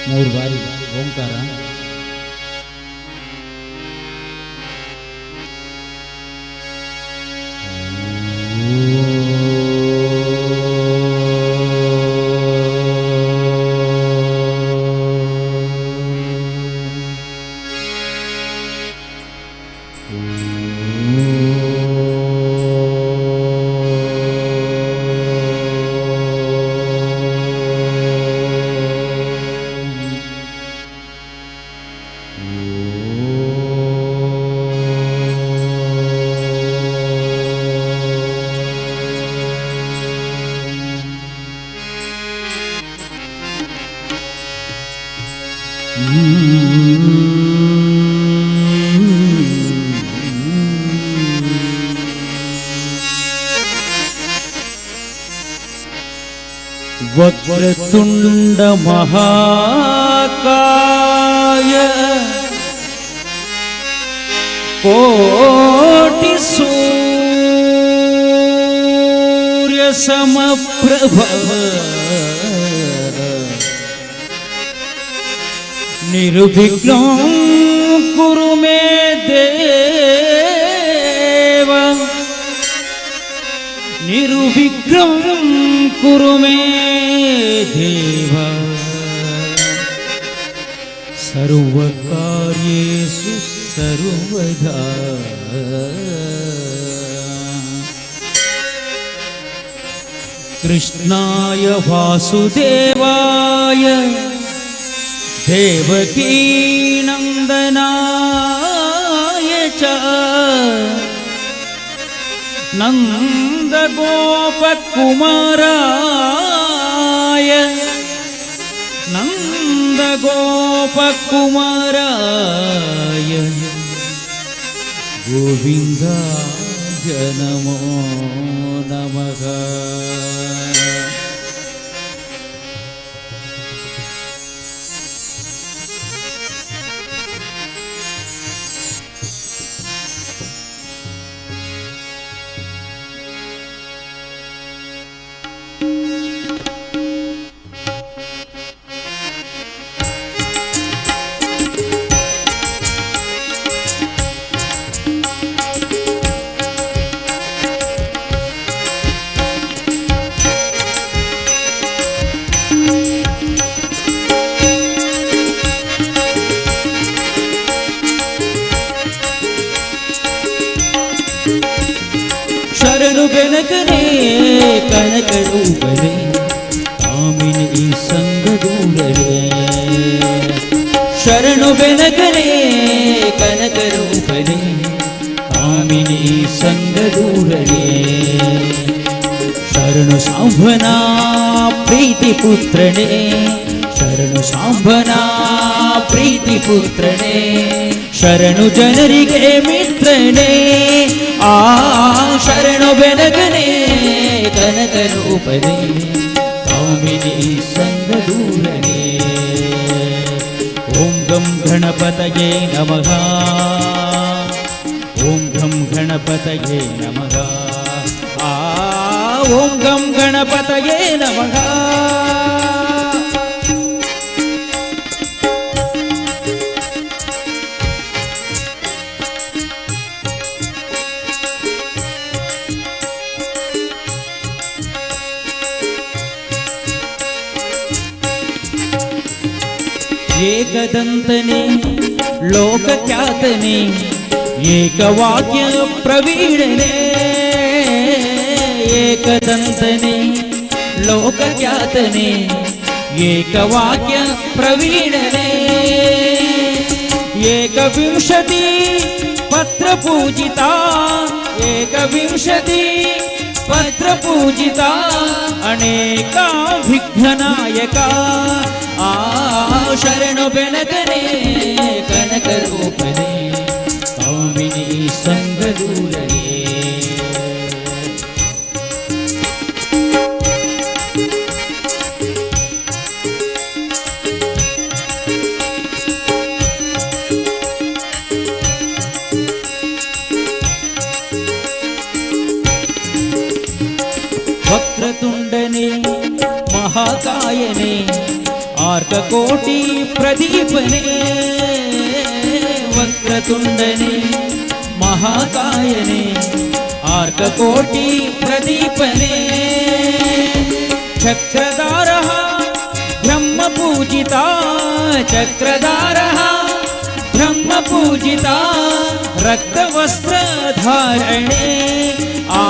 ಮೂರು ಬಾರಿ ಓಂಕಾರ. वक्रतुंड महाकाय कोटि सूर्य समप्रभ निर्विघ्नं कुरु मे देव निर्विघ्नं कुरु मे देव सर्वकार्येषु सर्वदा कृष्णाय वासुदेवाय देवकी नंदनाय च नंद गोपकुमाराय नंद गोपकुमाराय गोविन्दाय नमो नमः. ಶರಣು ಬೆನಕನೇ ಕನಕರೂಪನೇ ಕಾಮಿನಿ ಸಂಗದೂರನೇ ಶರಣು ಬೆನಕನೇ ಕನಕರೂಪನೇ ಕಾಮಿನಿ ಸಂಗದೂರನೇ ಶರಣು ಸಾಂಬನ ಪ್ರೀತಿ ಪುತ್ರನೇ ಶರಣು ಸಾಂಬನ ಪ್ರೀತಿ ಪುತ್ರನೇ ಶರಣು ಜನರಿಗೆ ಮಿತ್ರನೇ ಆ ಶರಣು ಬೆನಕನೇ ಕನಕರೂಪನೇ ಕಾಮಿನಿ ಸಂಗದೂರನೇ. ಓಂ ಗಂ ಗಣಪತಯೇ ನಮಃ ಓಂ ಗಂ ಗಣಪತಯೇ ನಮಃ ಓಂ ಗಂ ಗಣಪತಯೇ ನಮಃ. ಏಕದಂತನೇ ಲೋಕಖ್ಯಾತನೇ ಏಕವಾಕ್ಯ ಪ್ರವೀಣನೇ ಏಕದಂತನೇ ಲೋಕಖ್ಯಾತನೇ ಏಕವಾಕ್ಯ ಪ್ರವೀಣನೇ ಏಕವಿಂಶತಿ ಪತ್ರ ಪೂಜಿತಾ ಏಕವಿಂಶತಿ ಪತ್ರ ಪೂಜಿತಾ ಅನೇಕ ವಿಘ್ನನಾಯಕ ಆ ಶರಣು ಬೆನಕನೇ ಕನಕರೂಪನೇ ಕಾಮಿನಿ ಸಂಗದೂರನೇ. ವಕ್ರತುಂಡನೇ ಮಹಾಕಾಯನೇ ಆರ್ಕಕೋಟಿ ಪ್ರದೀಪನೇ ವಕ್ರತುಂಡನೇ ಮಹಾಕಾಯನೇ ಆರ್ಕಕೋಟಿ ಪ್ರದೀಪನೇ ಚಕ್ರಧಾರಃ ಬ್ರಹ್ಮಪೂಜಿತಾ ಚಕ್ರಧಾರಃ ಬ್ರಹ್ಮಪೂಜಿತಾ ರಕ್ತವಸ್ತ್ರಧಾರಣೆ ಆ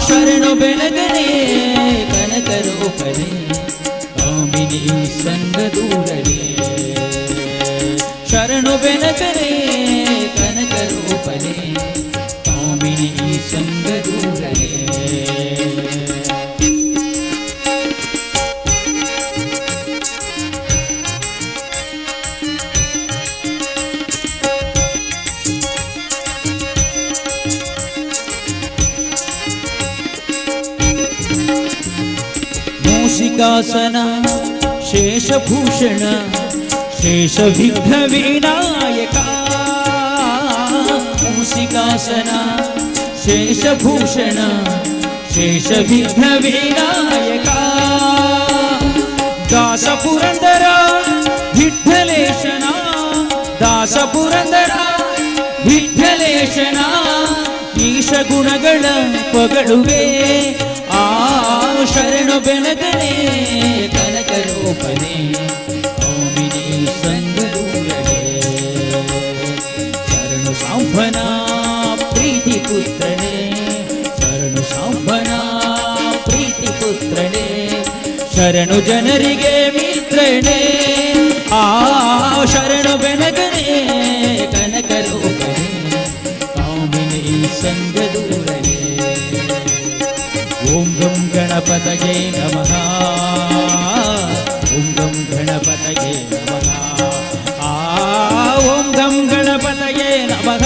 ಶರಣು ಬೆಳಗನೆ ಕನಕರೂಪನೆ ಕಾಮಿನಿ ಸಂಗದೂರನೆ ಶರಣು ಬೆಳಗನೆ ಕನಕರೂಪನೆ ಕಾಮಿನಿ ಸಂಗದೂರನೆ ಮೂಷಿಕಾಸನ ಶೇಷಭೂಷಣ ಶೇಷವಿಘ್ನ ವಿನಾಯಕ ಮೂಷಿಕಾಸನ ಶೇಷಭೂಷಣ ಶೇಷವಿಘ್ನ ವಿನಾಯಕ ದಾಸ ಪುರಂದರ ವಿಠ್ಠಲೇಶನ ದಾಸ ಪುರಂದರ ವಿಠ್ಠಲೇಶನ ಈಶ ಗುಣಗಳ ಪಗಳುವೆ ಆ ಶರಣು ಬೆಳಗನೆ ಕನಕರೂಪನೆ ಕಾಮಿನಿ ಸಂಗದೂರನೆ ಶರಣು ಸಾಂಬನ ಪ್ರೀತಿ ಪುತ್ರನೇ ಶರಣು ಸಾಂಬನ ಪ್ರೀತಿ ಪುತ್ರನೇ ಶರಣು ಜನರಿಗೆ ಮಿತ್ರನೇ ಆ ಶರಣು ಬೆಳಗನೆ ಕನಕರೂಪನೆ ಕಾಮಿನಿ ಸಂಗದೂರನೆ ಓಂ ಗಂ ಗಣಪತಯೇ ನಮಃ ಓಂ ಗಂ ಗಣಪತಯೇ ನಮಃ ಓಂ ಗಂ ಗಣಪತಯೇ ನಮಃ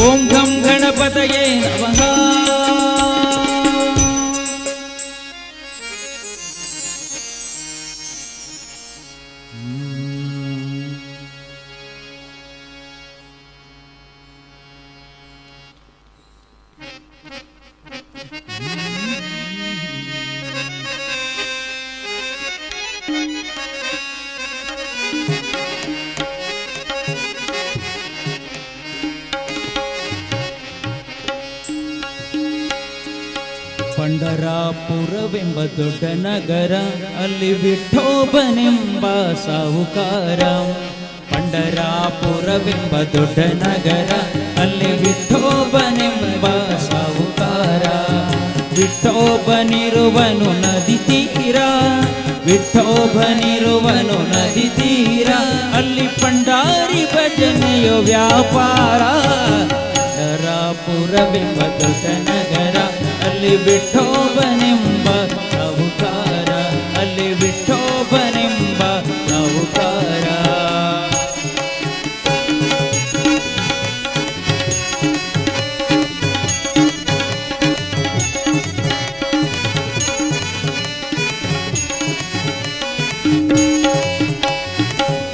ಓಂ ಗಂ ಗಣಪತಯೇ ನಮಃ ಪಂಡರಾಪುರವೆಂಬ ದೊಡ್ಡ ನಗರ ಅಲ್ಲಿ ವಿಠೋಬನೆಂಬ ಸಾಹುಕಾರ ಪಂಡರಾಪುರವೆಂಬ ದೊಡ್ಡ ನಗರ ಅಲ್ಲಿ ವಿಠೋಬನೆಂಬ ಸಾಹುಕಾರ ವಿಠೋಬನಿರುವನು ನದಿ ತೀರ ವಿಠೋಬನಿರುವನು ನದಿ ತೀರ ಅಲ್ಲಿ ಪಂಡಾರಿ ಭಜನೆಯ ವ್ಯಾಪಾರ ಪಂಡರಾಪುರವೆಂಬ ದೊಡ್ಡ ನಗರ ಅಲ್ಲಿ ವಿಠೋಬನೆಂಬ ಸಾಹುಕಾರ ಅಲ್ಲಿ ವಿಠೋಬನೆಂಬ ಸಾಹುಕಾರ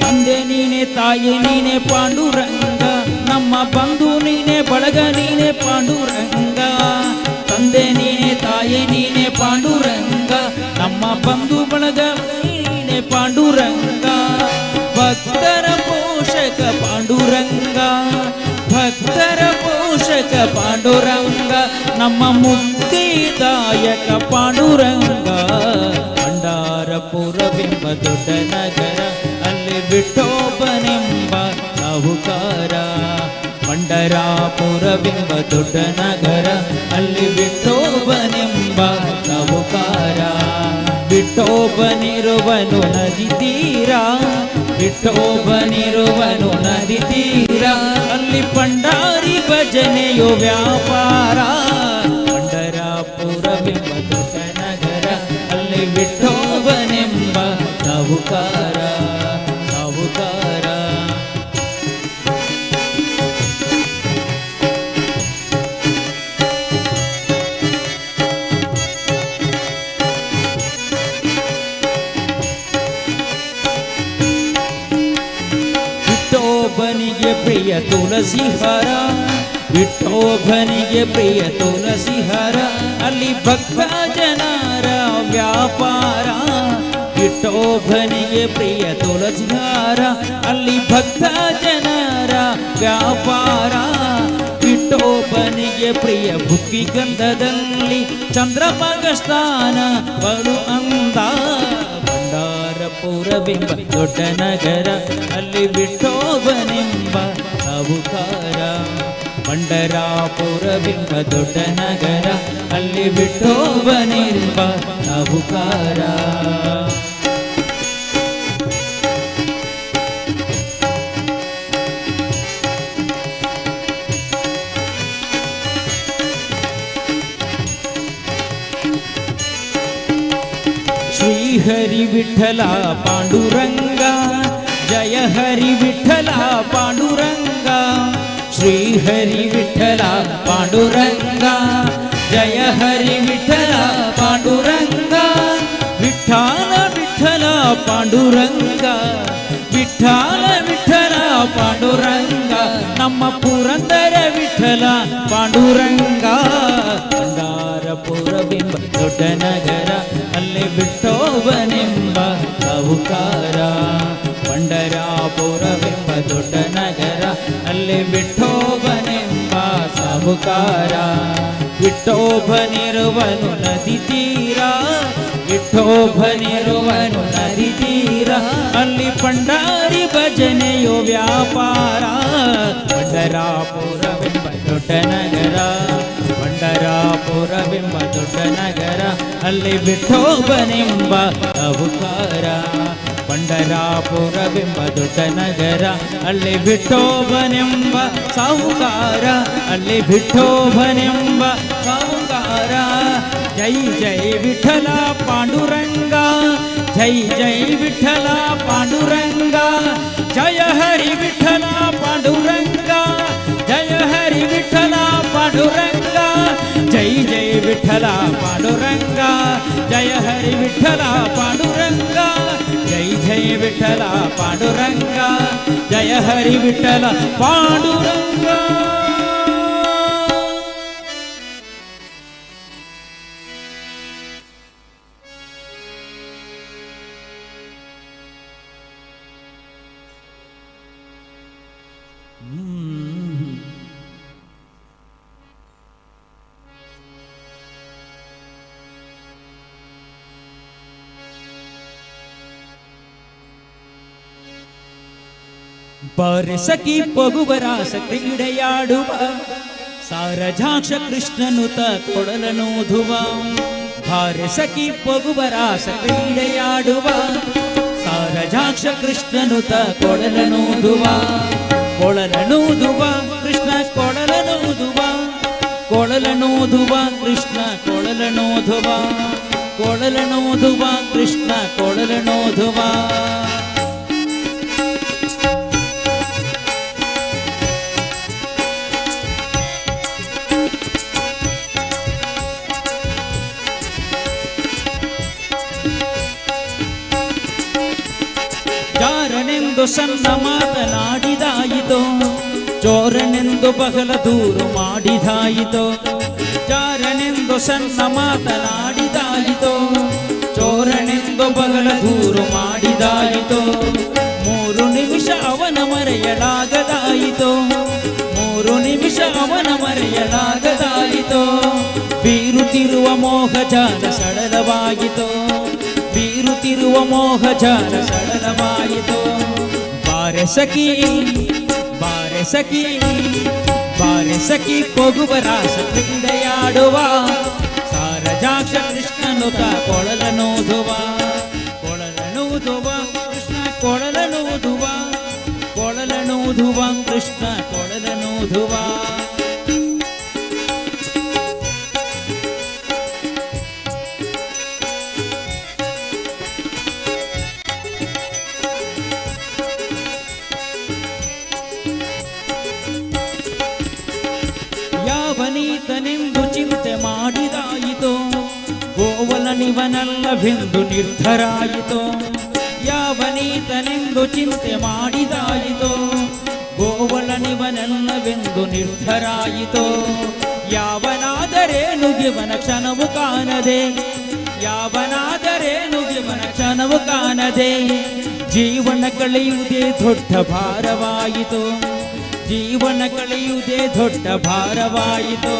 ತಂದೆ ನೀನೆ ತಾಯಿ ನೀನೆ ಪಾಂಡುರಂಗ ನಮ್ಮ ಬಂಧು ನೀನೆ ಬಳಗ ನೀನೆ ಪಾಂಡುರಂಗ ತಂದೆ ನೀನೆ ತಾಯಿ ನೀನೆ ಪಾಂಡುರಂಗ ನಮ್ಮ ಬಂಧು ಬಳಗ ನೀನೆ ಪಾಂಡುರಂಗ ಭಕ್ತರ ಪೋಷಕ ಪಾಂಡುರಂಗ ಭಕ್ತರ ಪೋಷಕ ಪಾಂಡುರಂಗ ನಮ್ಮ ಮುಕ್ತಿದಾಯಕ ಪಾಂಡುರಂಗ ಪಂಡರಾಪುರವೆಂಬ ದೊಡ್ಡ ನಗರ ಅಲ್ಲಿ ವಿಠೋಬನೆಂಬ ಸಾಹುಕಾರ ಪಂಡರಾಪುರವೆಂಬ ದೊಡ್ಡ ನಗರ ಅಲ್ಲಿ ವಿಠೋಬನೆಂಬ ಸಾಹುಕಾರ ವಿಠೋಬನಿರುವನು ನದಿ ತೀರ ವಿಠೋಬನಿರುವನು ನದಿ ತೀರ ಅಲ್ಲಿ ಪಂಡಾರಿ ಭಜನೆಯು ವ್ಯಾಪಾರ ಪಂಡರಾಪುರವೆಂಬ ದೊಡ್ಡ ನಗರ ಅಲ್ಲಿ ವಿಠೋಬನೆಂಬ ಸಾಹುಕಾರ ಸಾಹುಕಾರ ವಿಠೋಬನಿಗೆ ಪ್ರಿಯ ತುಳಸಿ ಹಾರ ವಿಠೋಬನಿಗೆ ಪ್ರಿಯ ತುಳಸಿ ಹಾರ ಅಲ್ಲಿ ಭಕ್ತ ಜನರ ವ್ಯಾಪಾರ ವಿಠೋಬನಿಗೆ ಪ್ರಿಯ ತುಳಸಿಹಾರ ಅಲ್ಲಿ ಭಕ್ತ ಜನರ ವ್ಯಾಪಾರ. ವಿಠೋಬನಿಗೆ ಪ್ರಿಯ ಬುಕ್ಕಿ ಗಂಧದಲ್ಲಿ ಚಂದ್ರಮಗ ಸ್ಥಾನ ಬಲು ಅಂದ. ಭಂಡಾರಪುರವೆಂಬ ದೊಡ್ಡ ನಗರ ಅಲ್ಲಿ ವಿಠೋಬನೆಂಬ ಸಾಹುಕಾರ. ಪಂಡರಾಪುರವೆಂಬ ದೊಡ್ಡ ನಗರ ಅಲ್ಲಿ ವಿಠೋಬನೆಂಬ ಸಾಹುಕಾರ. ಶ್ರೀಹರಿ ವಿಠಲ ಪಾಂಡುರಂಗ ಜಯ ಹರಿ ವಿಠಲ ಪಾಂಡುರಂಗ. ಶ್ರೀಹರಿ ವಿಠಲ ಪಾಂಡುರಂಗ ಜಯ ಹರಿ ವಿಠಲ ಪಾಂಡುರಂಗ. ವಿಠಲ ವಿಠಲ ಪಾಂಡುರಂಗ ವಿಠಲ ವಿಠಲ ಪಾಂಡುರಂಗ ನಮ್ಮ ಪುರಂದರ ವಿಠಲ ಪಾಂಡುರಂಗ. ಭಂಡಾರಪುರವೆಂಬ ದೊಡ್ಡ ನಗರ ಅಲ್ಲಿ ವಿಠೋಬನೆಂಬ ಸಾಹುಕಾರ. ಪಂಡರಾಪುರವೆಂಬ ದೊಡ್ಡ ನಗರ ಅಲ್ಲಿ ವಿಠೋಬನೆಂಬ ಸಾಹುಕಾರ. ವಿಠೋಬನಿರುವನು ನದಿ ತೀರ ವಿಠೋಬನಿರುವನು ನದಿ ತೀರ ಅಲ್ಲಿ ಪಂಡಾರಿ ಭಜನೆಯೋ ವ್ಯಾಪಾರ. ಪಂಡರಾಪುರವೆಂಬ ದೊಡ್ಡ ನಗರ ಪಂಡರಾಪುರವೆಂಬ ದೊಡ್ಡ ನಗರ ಅಲ್ಲಿ ವಿಠೋಬನೆಂಬ ಸಾಹುಕಾರ. ಪಂಡರಾಪುರವೆಂಬ ದೊಡ್ಡ ನಗರ ಅಲ್ಲಿ ವಿಠೋಬನೆಂಬ ಸಾಹುಕಾರ. ಅಲ್ಲಿ ವಿಠೋಬನೆಂಬ ಸಾಹುಕಾರ. ಜೈ ಜೈ ವಿಠಲ ಪಾಂಡುರಂಗ ಜೈ ಜೈ ವಿಠಲ ಪಾಂಡುರಂಗ. ಜಯ ಹರಿ ವಿಠಲ ಪಾಂಡುರಂಗ ಜಯ ಹರಿ ವಿಠಲ ಪಾಂಡುರಂಗ. ಜೈ ಜೈ ವಿಠಲ ಪಾಂಡುರಂಗ ಜಯ ಹರಿ ವಿಠಲ ಪಾಂಡುರಂಗ. ಜೈ ಜೈ ವಿಠಲ ಪಾಂಡುರಂಗ ಜಯ ಹರಿ ವಿಠಲ ಪಾಂಡುರಂಗ. ಬಾರಸಖಿ ಪಗುವರಾಸ ಕ್ರೀಡೆಯಾಡುವ ಸಾರಜಾಕ್ಷ ಕೃಷ್ಣನುತ ಕೊಡಲನೂದುವ. ಬಾರಸಖಿ ಪಗುವರಾಸ ಕ್ರೀಡೆಯಾಡುವ ಸಾರಜಾಕ್ಷ ಕೃಷ್ಣನುತ ಕೊಡಲನೂದುವ. ಕೊಳಲನೂದುವ ಕೃಷ್ಣ ಕೊಳಲನೂದುವ ಕೊಳಲನೂದುವ ಕೃಷ್ಣ ಕೊಳಲನೂದುವ ಕೊಳಲನೂದುವ ಕೃಷ್ಣ ಕೊಳಲನೂದುವ. ಜಾರನೆಂದು ಸಣ್ಣ ಮಾತನಾಡಿದಾಯಿತೋ ಚೋರನೆಂದು ಬಗಲ ದೂರು ಮಾಡಿದಾಯಿತೋ. ಜಾರನೆಂದು ಸಣ್ಣ ಮಾತನಾಡಿದಾಯಿತೋ ಚೋರನೆಂದು ಬಗಲ ದೂರು ಮಾಡಿದಾಯಿತೋ. 3 ನಿಮಿಷ ಅವನ ಮರೆಯಲಾಗದಾಯಿತೋ 3 ನಿಮಿಷ ಅವನ ಮರೆಯಲಾಗದಾಯಿತೋ. ಬೀರುತ್ತಿರುವ ಮೋಹಜಾಲ ಸಡಲವಾಯಿತೋ ಬೀರುತ್ತಿರುವ ಮೋಹಜಾಲ ಸಡಲವಾಯಿತೋ. ಬಾರಸಖಿ ಬಾರಸಖಿ ಬಾರಸಖಿ ಪಗುವರಾಸ ಕ್ರೀಡೆಯಾಡುವ ಸಾರಜಾಕ್ಷ ಕೃಷ್ಣನುತ ಕೊಳಲನೂದುವ ಕೊಳಲನೂದುವ ಕೃಷ್ಣ ಕೊಳಲನೂದುವ ಕೊಳಲನೂದುವ ಕೃಷ್ಣ ಕೊಳಲನೂದುವ. ಯಾವನೀತನೆಂದು ಚಿಂತೆ ಮಾಡಿದಾಯಿತೋ ಗೋವಲನಿವನಲ್ಲವೆಂದು ನಿರ್ಧರಾಯಿತೋ. ಯಾವನೀತನೆಂದು ಚಿಂತೆ ಮಾಡಿದಾಯಿತೋ ಗೋವಲನಿವನಲ್ಲವೆಂದು ನಿರ್ಧರಾಯಿತೋ. ಯಾವನಾದರೇನು ಇವನ ಕ್ಷಣವು ಕಾಣದೆ ಯಾವನಾದರೇನು ಜೀವನ ಕ್ಷಣವು ಕಾಣದೆ ಜೀವನ ಕಳೆಯುವುದೇ ದೊಡ್ಡ ಭಾರವಾಯಿತು ಜೀವನ ಕಳೆಯುವುದೇ ದೊಡ್ಡ ಭಾರವಾಯಿತು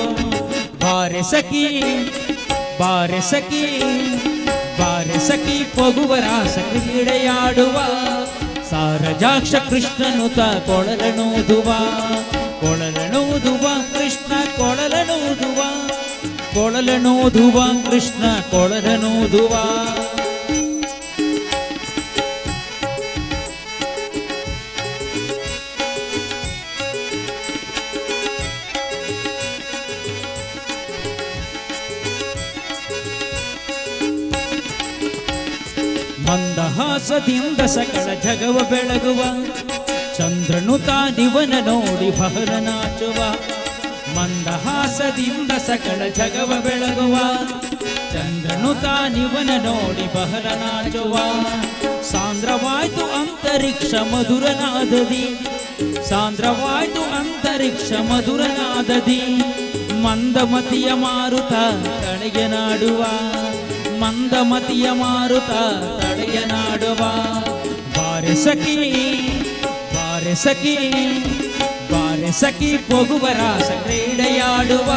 ಬಾರೆ ಸಖಿ ಬಾರೆ ಸಖಿ ಬಾರೆ ಸಖಿ ಪಗುವರಾಸ ಕ್ರೀಡೆಯಾಡುವ ಸಾರಜಾಕ್ಷ ಕೃಷ್ಣನುತ ಕೊಳಲನೂದುವ ಕೃಷ್ಣ ಕೊಳಲನೂದುವ ಕೃಷ್ಣ ಕೊಳಲನೂದುವ ಮಂದಹಾಸದಿಂದ ಸಕಲ ಜಗವ ಬೆಳಗುವ ಚಂದ್ರನು ತಾನಿವನ ನೋಡಿ ಬಹಳ ನಾಚುವ ಮಂದಹಾಸದಿಂದ ಸಕಲ ಜಗವ ಬೆಳಗುವ ಚಂದ್ರನು ತಾನಿವನ ನೋಡಿ ಬಹಳ ನಾಚುವ ಸಾಂದ್ರವಾಯ್ತು ಅಂತರಿಕ್ಷ ಮಧುರನಾದದಿ ಸಾಂದ್ರವಾಯ್ತು ಅಂತರಿಕ್ಷ ಮಧುರನಾದದಿ ಮಂದಮತಿಯ ಮಾರುತ ತಡೆಯನಾಡುವ ಮಂದಮತಿಯ ಮಾರುತ ತಡೆಯನಾಡುವ ಬಾರೆ ಸಖಿ ಬಾರೆ ಸಖಿ ಬಾರೆ ಸಖಿ ಪೊಗುವರಾಸ ಕ್ರೀಡೆಯಾಡುವ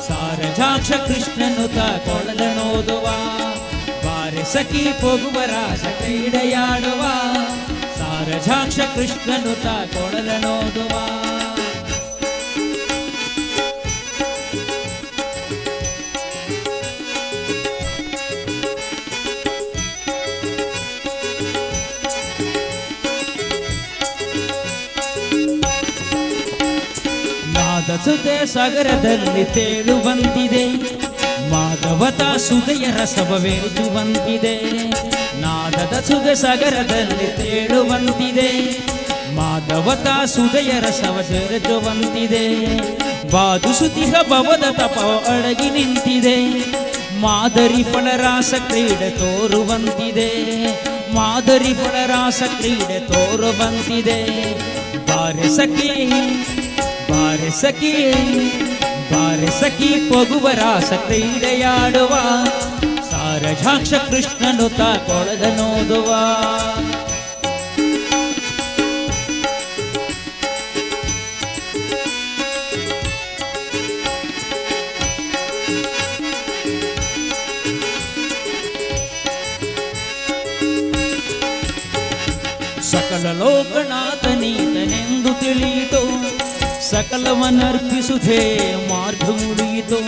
ಸಾರಜಾಕ್ಷ ಕೃಷ್ಣನುತ ಕೊಳಲನೋದುವ ಬಾರೆ ಸಖಿ ಪೊಗುವರಾಸ ಕ್ರೀಡೆಯಾಡುವ ಸಾರಜಾಕ್ಷ ಕೃಷ್ಣನುತ ಕೊಳಲನೋದುವ ಸುದೆ ಸಾಗರದಲ್ಲಿ ತೇಳುವಂತಿದೆ ಮಾಧವತ ಸುದೆಯ ರಸವೆರೆಯುವಂತಿದೆ ನಾದದ ಸುದೆ ಸಾಗರದಲ್ಲಿ ತೇಳುವಂತಿದೆ ಮಾಧವತ ಸುದೆಯ ರಸವೆರೆಯುವಂತಿದೆ ಬಾದುಸುತಿಹ ಭವದ ತಪ ಅಡಗಿ ನಿಂತಿದೆ ಮಾದರಿ ಫಲರಾಸ ಕ್ರೀಡೆ ತೋರುವಂತಿದೆ ಮಾದರಿ ಫಲರಾಸ ಕ್ರೀಡೆ ತೋರುವಂತಿದೆ ಬಾರೆ ಸಖಿ ಬಾರೆ ಸಖಿ ಬಾರೆ ಸಖಿ ಪೊಗುವರಾಸ ಕ್ರೀಡೆಯಾಡುವ ಸಾರಜಾಕ್ಷ ಕೃಷ್ಣನುತ ಕೊಳಲನೋದುವ ಸಕಲ ಲೋಕನಾಥನೀತನೆಂದು ತಿಳಿಯಿತು ಸಕಲವನರ್ಪಿಸುಧೇ ಮಾರ್ಗ ಮುಡಿಯಿತು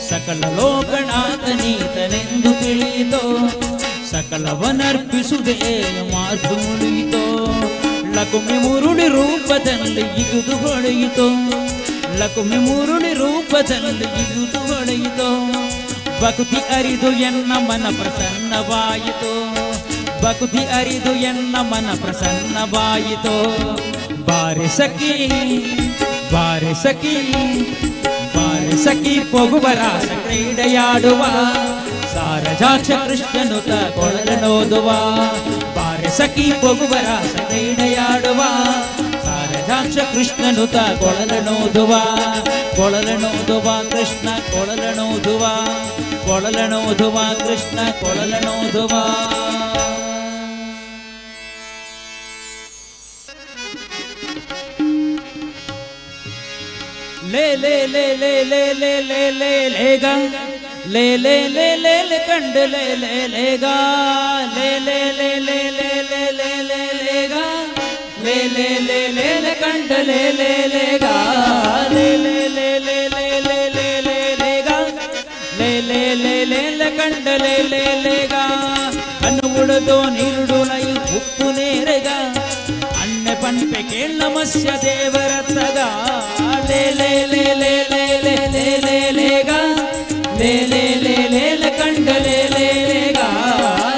ಸಕಲ ಲೋಕನಾಥನೀತನೆಂದು ತಿಳಿಯಿತು ಸಕಲವನರ್ಪಿಸುಧೇ ಮಾರ್ಗ ಮುಡಿಯಿತು ಲಕುಮಿ ಮುರುಳಿ ರೂಪದಲ್ಲಿ ಇಗುದು ಹೊಳೆಯಿತು ಲಕುಮಿ ಮುರುಳಿ ರೂಪದಲ್ಲಿ ಇಗುದು ಹೊಳೆಯಿತು ಭಕ್ತಿ ಅರಿದು ಎನ್ನ ಮನ ಪ್ರಸನ್ನವಾಯಿತು ಭಕ್ತಿ ಅರಿದು ಎನ್ನ ಮನ ಪ್ರಸನ್ನವಾಯಿತು ಬಾರೆ ಸಖಿ ಬಾರೆ ಸಖಿ ಬಾರೆ ಸಖಿ ಪೊಗುವರಾಸ ಕ್ರೀಡೆಯಾಡುವ ಸಾರಜಾಕ್ಷ ಕೃಷ್ಣನುತ ಕೊಳಲನೋದುವ ಬಾರೆ ಸಖಿ ಪೊಗುವರಾಸ ಕ್ರೀಡೆಯಾಡುವ ಸಾರಜಾಕ್ಷ ಕೃಷ್ಣನುತ ಕೊಳಲನೋದುವ ಕೃಷ್ಣ ಕೊಳಲನೋದುವ ಕೃಷ್ಣ ಕೊಳಲನೋದುವ ले ले ले ले ले ले ले ले लेगा ले ले ले ले ले कंड ले ले लेगा ले ले ले ले ले ले ले ले लेगा ले ले ले ले ले कंड ले ले लेगा ले ले ले ले ले ले ले ले लेगा ले ले ले ले ले कंड ले ले लेगा ಕಣ್ಣುಗುಡದೋ ನೀರುಡುಲೈ ಉಪ್ಪು ನೇರೆಗ ಅಣ್ಣೆ ಪಂಪೆ ಕೇಳಮಸ್ಯ ದೇವರತ್ತಗ ले ले ले ले ले ले ले ले लेगा ले ले ले ले ले कंड ले ले लेगा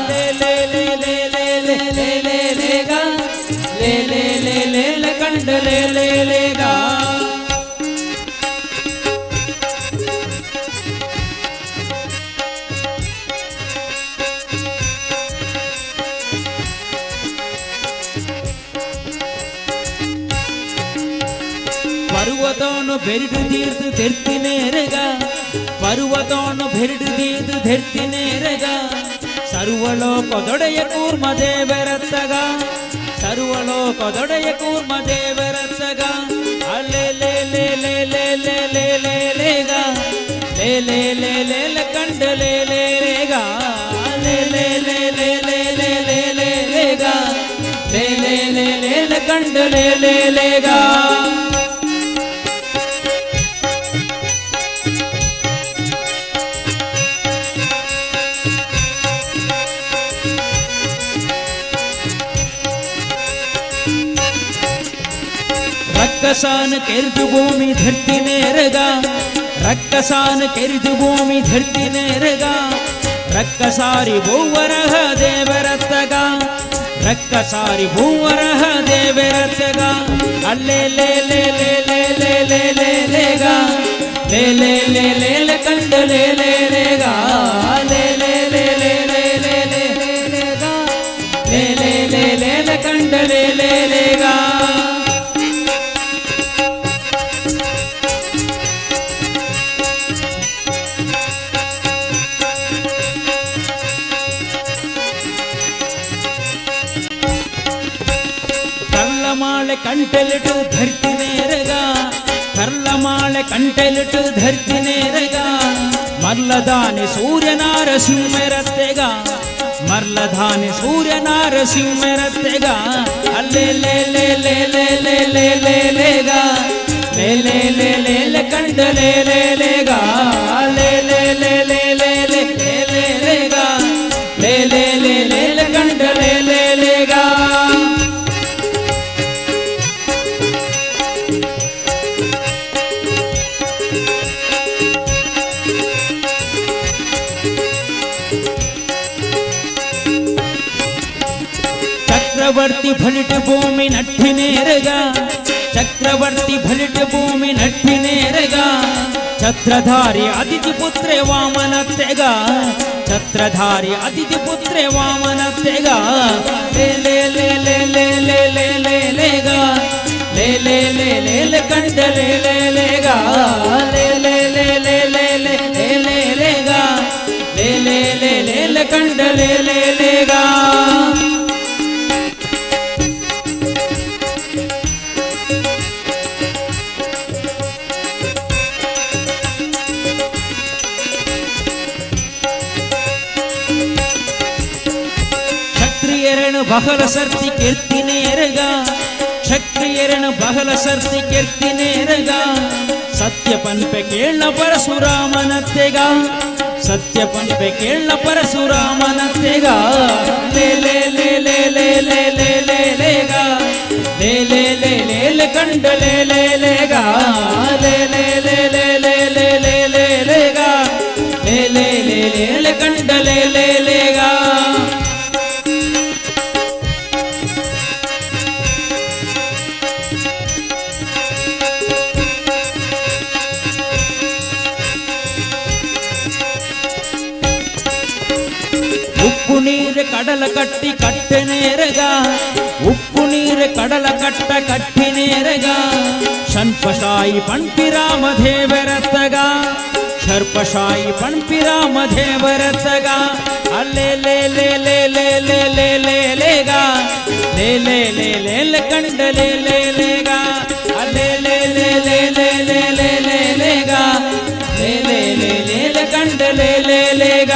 ले ले ले ले ले ले ले ले लेगा ले ले ले ले ले कंड ले ले लेगा ಪರ್ವತವನ್ನು ಬೆರಡು ತೀರ್ದು ಧರ್ತಿನೇರೆಗ ಪರ್ವತವನ್ನು ಬೆರಡು ತೀರ್ದು ಧರ್ತಿನೇರೆಗ ಸರ್ವಲೋಕದೊಡೆಯ ಕೂರ್ಮದೇವರತ್ತಗ ಸರ್ವಲೋಕದೊಡೆಯ ಕೂರ್ಮದೇವರತ್ತಗ ಅಲೆ ಲೇ ಲೇ ಲೇ ಲೇ ಲೇ ಲೇ ಲೇ ಲೇಗ ಲೇ ಲೇ ಲೇ ಲೇ ಲ ಕಂಡ ಲೇ ಲೇ ಲೇಗ ಲೇ ಲೇ ಲೇ ಲೇ ಲೇ ಲೇ ಲೇ ಲೇ ಲೇಗ ಲೇ ಲೇ ಲೇ ಲೇ ಲ ಕಂಡ ಲೇ ಲೇ ಲೇಗ रक्कसान केर्जु भूमि धरती नेरगा रक्कसान केर्जु भूमि धरती नेरगा रक्कसारी भूवरह देवरत्तगा रक्कसारी भूवरह देवरत्तगा अल्ले ले ले ले ले ले ले ले लेगा ले ले ले ले ले कंड ले ले लेगा ले ले ले ले ले ले ले लेगा ले ले ले ले ले कंड ले ले लेगा कर्लमाले कंटेलिटु धरती नेरगा कर्लमाले कंटेलिटु धरती नेरगा मर्लदानि सूर्य नारसिंहरत्तेगा मर्लदानि सूर्य नारसिंहरत्तेगा अल्ले ले ले ले ले ले ले ले लेगा ले ले ले ले ले कंड ले ले लेगा ले ले ले ले ले ले ले ले लेगा ले ले ले ले ले कंड ले ले लेगा चक्रवर्ती भलिट भूमि नट्ठी नेरगा चक्रवर्ती भलिट भूमि नट्ठी नेरगा छत्रधारी अतिथि पुत्रे वामनत्तेगा छत्रधारी अतिथि पुत्रे वामनत्तेगा ले ले ले ले ले ले ले ले लेगा ले ले ले ले ले कंड ले ले लेगा ले ले ले ले ले ले ले ले लेगा ले ले ले ले ले कंड ले ले लेगा बहल सर्ति कीर्ति नेरगा क्षत्रियरन बहल सर्ति कीर्ति नेरगा सत्यपन पे केळ्न परशुरामनत्तेगा सत्यपन पे केळ्न परशुरामनत्तेगा ले ले ले ले ले ले ले ले लेगा ले ले ले ले ले कंड ले ले लेगा ले ले ले ले ले ले ले ले लेगा ले ले ले ले ले कंड ले ले लेगा ಉಪ್ಪು ನೀರು ಕಡಲ ಕಟ್ಟಿ ಕಟ್ಟೆ ನೇರಗ ಉಪ್ಪು ನೀರು ಕಡಲ ಕಟ್ಟ ಕಟ್ಟಿ ನೇರಗ ಶರ್ಪಶಾಯಿ ಪಂಪಿರಾಮ ದೇವರತ್ತಗ ಶರ್ಪಶಾಯಿ ಪಂಪಿರಾಮ ದೇವರತ್ತಗ ಅಲ್ಲೇ ಲೇ ಲೇ ಲೇ ಲೇ ಲೇ ಲೇ ಲೇ ಲೇಗ ಲೇ ಲೇ ಲೇ ಲೇ ಲೇ ಕಂಡ ಲೇ ಲೇ ಲೇಗ ಅಲ್ಲೇ ಲೇ ಲೇ ಲೇ ಲೇ ಲೇ ಲೇ ಲೇ ಲೇಗ ಲೇ ಲೇ ಲೇ ಲೇ ಲೇ ಕಂಡ ಲೇ ಲೇ ಲೇಗ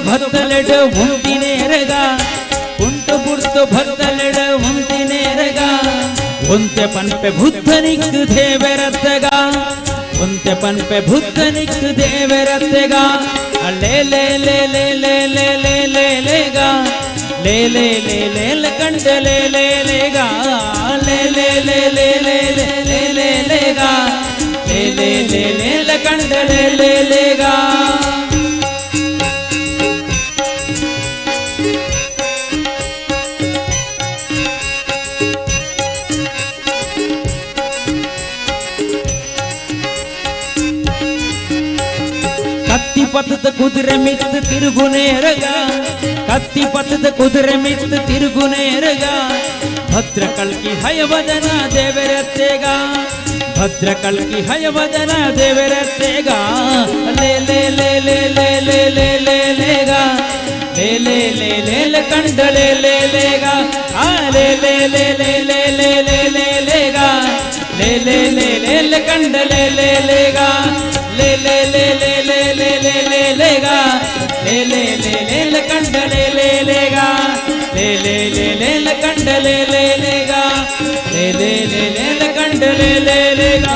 ಭತ್ತಲೆಡ ಉಂಟಿನೇರಗ ಕುಂಟು ಬುರ್ತು ಭತ್ತಲೆಡ ಉಂಟಿನೇರಗ ಒಂತೆ ಪನ್ಪೆ ಬುದ್ಧನಿಕ್ ದೇವರತ್ತಗ ಒಂತೆ ಪನ್ಪೆ ಬುದ್ಧನಿಕ್ ದೇವರತ್ತಗ ಅಲ್ಲೇ ಲೇ ಲೇ ಲೇ ಲೇ ಲೇ ಲೇ ಲೇ ಲೇಗ ಲೇ ಲೇ ಲೇ ಲೇ ಲ ಕಂಡ ಲೇ ಲೇ ಲೇಗ ಲೇ ಲೇ ಲೇ ಲೇ ಲೇ ಲೇ ಲೇ ಲೇ ಲೇಗ ಲೇ ಲೇ ಲೇ ಲೇ ಲ ಕಂಡ ಲೇ ಲೇ ಲೇಗ ಕತ್ತಿ ಪಥದ ಕುದುರೆ ಮಿತ್ತು ತಿರುಗುನೇರಗ ಕತ್ತಿ ಪಥದ ಕುದುರೆ ಮಿತ್ತು ತಿರುಗುನೇರಗ ಭದ್ರ ಕಲ್ಕಿ ಹಯವದನ ದೇವರತ್ತೆಗ ಭದ್ರ ಕಲ್ಕಿ ಹಯವದನ ದೇವರತ್ತೆಗ ಲೇ ಲೇ ಲೇ ಲೇ ಲೇ ಲೇ ಲೇ ಲೇ ಲೇಗ ಲೇ ಲೇ ಲೇ ಲೇ ಲೇ ಕಂಡ ಲೇ ಲೇ ಲೇಗ ಆ ಲೇ ಲೇ ಲೇ ಲೇ ಲೇ ಲೇ ಲೇ ಲೇ ಲೇಗ ಲೇ ಲೇ ಲೇ ಲೇ ಲೇ ಕಂಡ ಲೇ ಲೇ ಲೇಗ ಲೇ ಲೇ ಲೇ ಲೇ ಲೇ ಲೇ ಲೇ ಲೇ ಲೇಗ ಲೇ ಲೇ ಲೇ ಲೇ ಲೇ ಕಂಡ ಲೇ ಲೇ ಲೇಗ ಲೇ ಲೇ ಲೇ ಲೇ ಲೇ ಕಂಡ ಲೇ ಲೇ ಲೇಗ ಲೇ ಲೇ ಲೇ ಲೇ ಲೇ ಕಂಡ ಲೇ ಲೇ ಲೇಗ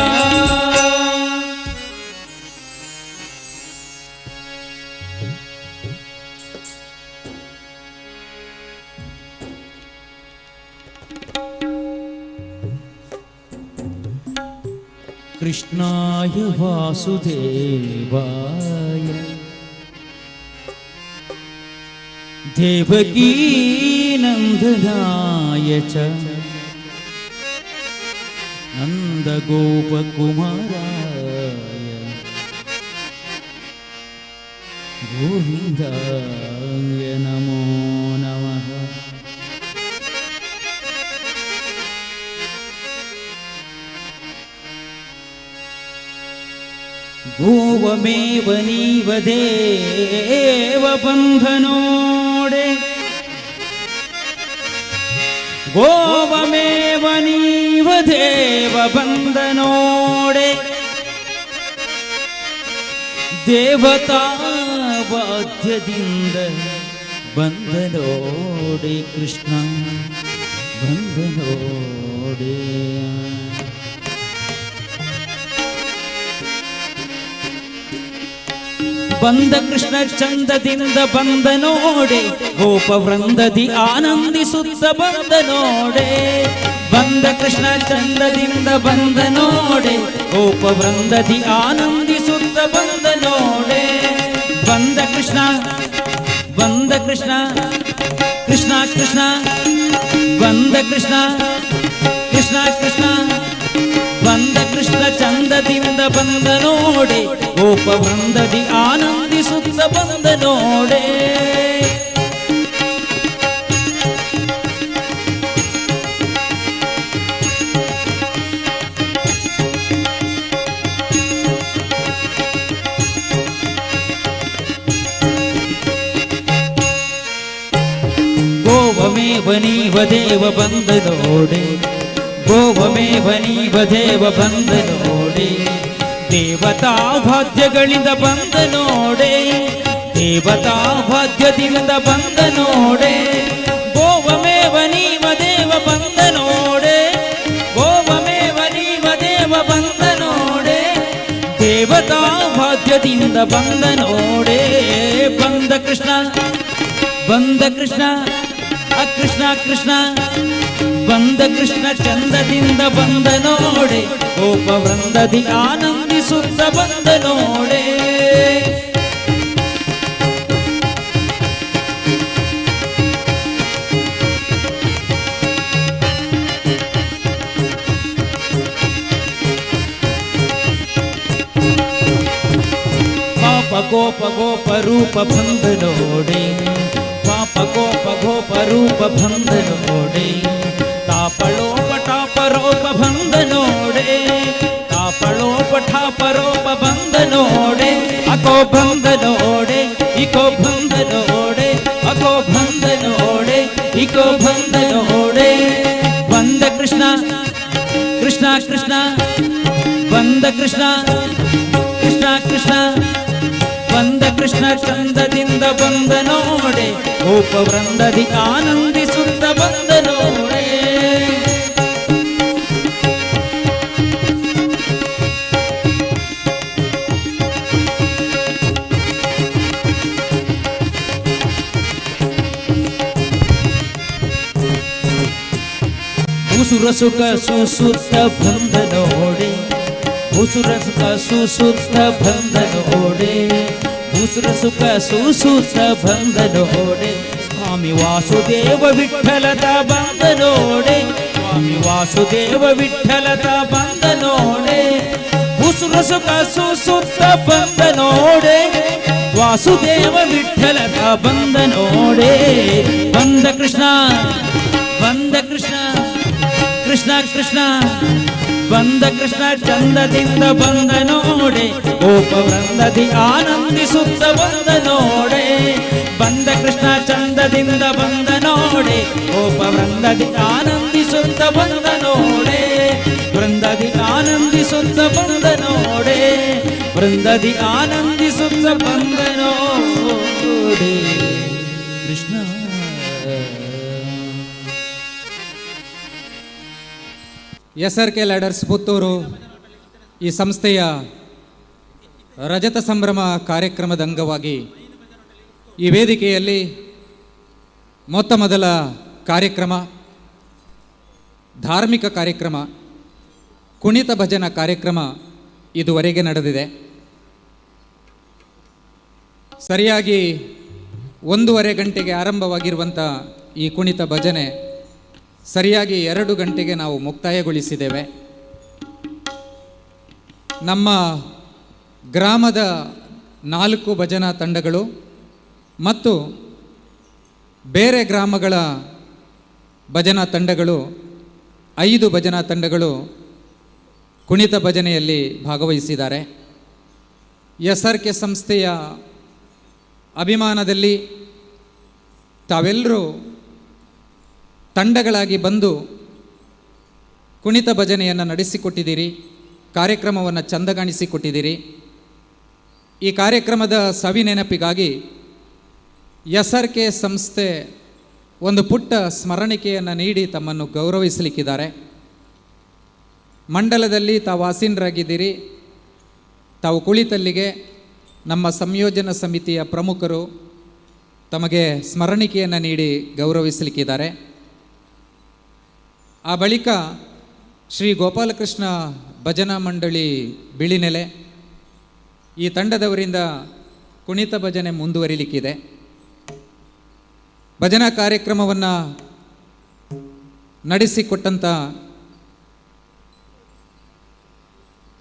कृष्णाय वासुदेवाय देवकी नंदनाय च नन्दगोपकुमाराय गोविन्दाय नमो नमः। गोवमेव नीव देव बन्धनोडे गोवमेव नीव देव बन्धनोडे देवता वाद्यदिंद बन्धनोडे कृष्ण बन्धनोडे ಬಂದ ಕೃಷ್ಣ ಚಂದದಿಂದ ಬಂದ ನೋಡೆ ಗೋಪ ವೃಂದದಿ ಆನಂದಿಸುತ್ತ ಬಂದ ನೋಡೆ ಬಂದ ಕೃಷ್ಣ ಚಂದದಿಂದ ಬಂದ ನೋಡೆ ಗೋಪ ವೃಂದದಿ ಆನಂದಿಸುತ್ತ ಬಂದ ನೋಡೆ ಬಂದ ಕೃಷ್ಣ ಕೃಷ್ಣ ಕೃಷ್ಣ ಬಂದ ಕೃಷ್ಣ ಕೃಷ್ಣ ಕೃಷ್ಣ ಬಂದ ಕೃಷ್ಣ ಚಂದದಿಂದ ಬಂದ ನೋಡೆ ಗೋಪ ವೃಂದದಿ ಆನಂದಿಸುತ್ತ ಬಂದ ನೋಡೆ ಗೋವಮೇವ ನೀವ ದೇವ ಬಂದ ನೋಡೆ ಗೋವಮೇವ ನೀವ ದೇವ ಬಂದ ನೋಡೆ ದೇವತಾ ಭಾಗ್ಯಗಳಿಂದ ಬಂದ ನೋಡೆ ದೇವತಾ ಭಾಗ್ಯದಿಂದ ಬಂದ ನೋಡೆ ಗೋವಮೇವ ನೀವ ದೇವ ಬಂದ ನೋಡೆ ಗೋವಮೇವ ನೀವ ದೇವ ಬಂದ ನೋಡೆ ದೇವತಾ ಭಾಗ್ಯದಿಂದ ಬಂದ ನೋಡೆ ಬಂದ ಕೃಷ್ಣ ಕೃಷ್ಣ ಕೃಷ್ಣ ಬಂದ ಕೃಷ್ಣ ಚಂದದಿಂದ ಬಂದ ನೋಡೆ ಗೋಪ ವೃಂದದಿ ಆನಂದಿಸುತ್ತ ಬಂದ ನೋಡೆ ಪಾಪ ಗೋಪ ಗೋಪ ರೂಪ ಬಂದ ನೋಡೆ ಪಾಪ ಗೋಪ ಗೋಪ ರೂಪ ಬಂದ ನೋಡೆ ತಾಪಳೋಪ ಟಾಪರೋಪ ಬಂದ ನೋಡೆ ತಾಪಳೋಪ ಠಾಪರೋಪ ಬಂದ ನೋಡೆ ಅಕೋ ಬಂದ ನೋಡೆ ಇಕೋ ಬಂದ ನೋಡೆ ಅಕೋ ಬಂದ ನೋಡೆ ಇಕೋ ಬಂದ ನೋಡೆ ಬಂದ ಕೃಷ್ಣ ಬಂದ ಕೃಷ್ಣ ಬಂದ ಕೃಷ್ಣ ಚಂದದಿಂದ ಬಂದ ನೋಡೆ ಗೋಪ ವೃಂದದಿ ಆನಂದಿಸುತ್ತ ಬಂದ ನೋಡೆ ಉಸುರ ಸುಖ ಸುಸುತ್ತ ಬಂದ ನೋಡೆ ಉಸುರ ಸುಖ ಸುಸುತ್ತ ಬಂದ ನೋಡೆ ಉಸುರ ಸುಖ ಸುಸುತ್ತ ಬಂದ ನೋಡೆ ಸ್ವಾಮಿ ವಾಸುದೇವ ವಿಠ್ಠಲತ ಬಂದ ನೋಡೆ ಸ್ವಾಮಿ ವಾಸುದೇವ ವಿಠ್ಠಲತ ಬಂದ ನೋಡೆ ಉಸುರ ಸುಖ ಸುಸುತ್ತ ಬಂದ ನೋಡೆ ವಾಸುದೇವ ವಿಠಲದ ಬಂದ ನೋಡೆ, ಬಂದ ಕೃಷ್ಣ ಬಂದ ಕೃಷ್ಣ ಕೃಷ್ಣ ಕೃಷ್ಣ ಬಂದ ಕೃಷ್ಣ ಚಂದದಿಂದ ಬಂದ ನೋಡೆ, ಗೋಪ ವೃಂದದಿ ಆನಂದಿಸುತ್ತ ಬಂದ ನೋಡೆ. ಬಂದ ಕೃಷ್ಣ ಚಂದದಿಂದ ಬಂದ ನೋಡೆ, ಗೋಪ ವೃಂದದಿ ಆನಂದಿಸುತ್ತ ಬಂದ ನೋಡೆ. ವೃಂದದಿ ಆನಂದಿಸುತ್ತ ಬಂದ ನೋಡೆ, ವೃಂದದಿ ಆನಂದಿಸುತ್ತ ಬಂದ ನೋಡೆ. ಕೃಷ್ಣ SRK ಲ್ಯಾಡರ್ಸ್ ಪುತ್ತೂರು ಈ ಸಂಸ್ಥೆಯ ರಜತ ಸಂಭ್ರಮ ಕಾರ್ಯಕ್ರಮದ ಅಂಗವಾಗಿ ಈ ವೇದಿಕೆಯಲ್ಲಿ ಮೊತ್ತ ಮೊದಲ ಕಾರ್ಯಕ್ರಮ, ಧಾರ್ಮಿಕ ಕಾರ್ಯಕ್ರಮ, ಕುಣಿತ ಭಜನಾ ಕಾರ್ಯಕ್ರಮ ಇದುವರೆಗೆ ನಡೆದಿದೆ. ಸರಿಯಾಗಿ 1:30 ಗಂಟೆಗೆ ಆರಂಭವಾಗಿರುವಂಥ ಈ ಕುಣಿತ ಭಜನೆ ಸರಿಯಾಗಿ 2 ಗಂಟೆಗೆ ನಾವು ಮುಕ್ತಾಯಗೊಳಿಸಿದ್ದೇವೆ. ನಮ್ಮ ಗ್ರಾಮದ 4 ಭಜನಾ ತಂಡಗಳು ಮತ್ತು ಬೇರೆ ಗ್ರಾಮಗಳ ಭಜನಾ ತಂಡಗಳು 5 ಭಜನಾ ತಂಡಗಳು ಕುಣಿತ ಭಜನೆಯಲ್ಲಿ ಭಾಗವಹಿಸಿದ್ದಾರೆ. SRK ಸಂಸ್ಥೆಯ ಅಭಿಮಾನದಲ್ಲಿ ತಾವೆಲ್ಲರೂ ತಂಡಗಳಾಗಿ ಬಂದು ಕುಣಿತ ಭಜನೆಯನ್ನು ನಡೆಸಿಕೊಟ್ಟಿದ್ದೀರಿ, ಕಾರ್ಯಕ್ರಮವನ್ನು ಚಂದಗಾಣಿಸಿಕೊಟ್ಟಿದ್ದೀರಿ. ಈ ಕಾರ್ಯಕ್ರಮದ ಸವಿ ನೆನಪಿಗಾಗಿ SRK ಸಂಸ್ಥೆ ಒಂದು ಪುಟ್ಟ ಸ್ಮರಣಿಕೆಯನ್ನು ನೀಡಿ ತಮ್ಮನ್ನು ಗೌರವಿಸಲಿಕ್ಕಿದ್ದಾರೆ. ಮಂಡಲದಲ್ಲಿ ತಾವು ಆಸೀನರಾಗಿದ್ದೀರಿ. ತಾವು ಕುಳಿತಲ್ಲಿಗೆ ನಮ್ಮ ಸಂಯೋಜನಾ ಸಮಿತಿಯ ಪ್ರಮುಖರು ತಮಗೆ ಸ್ಮರಣಿಕೆಯನ್ನು ನೀಡಿ ಗೌರವಿಸಲಿಕ್ಕಿದ್ದಾರೆ. ಆ ಬಳಿಕ ಶ್ರೀ ಗೋಪಾಲಕೃಷ್ಣ ಭಜನಾ ಮಂಡಳಿ ಬಿಳಿನೆಲೆ ಈ ತಂಡದವರಿಂದ ಕುಣಿತ ಭಜನೆ ಮುಂದುವರಿಲಿಕ್ಕಿದೆ. ಭಜನಾ ಕಾರ್ಯಕ್ರಮವನ್ನು ನಡೆಸಿಕೊಟ್ಟಂಥ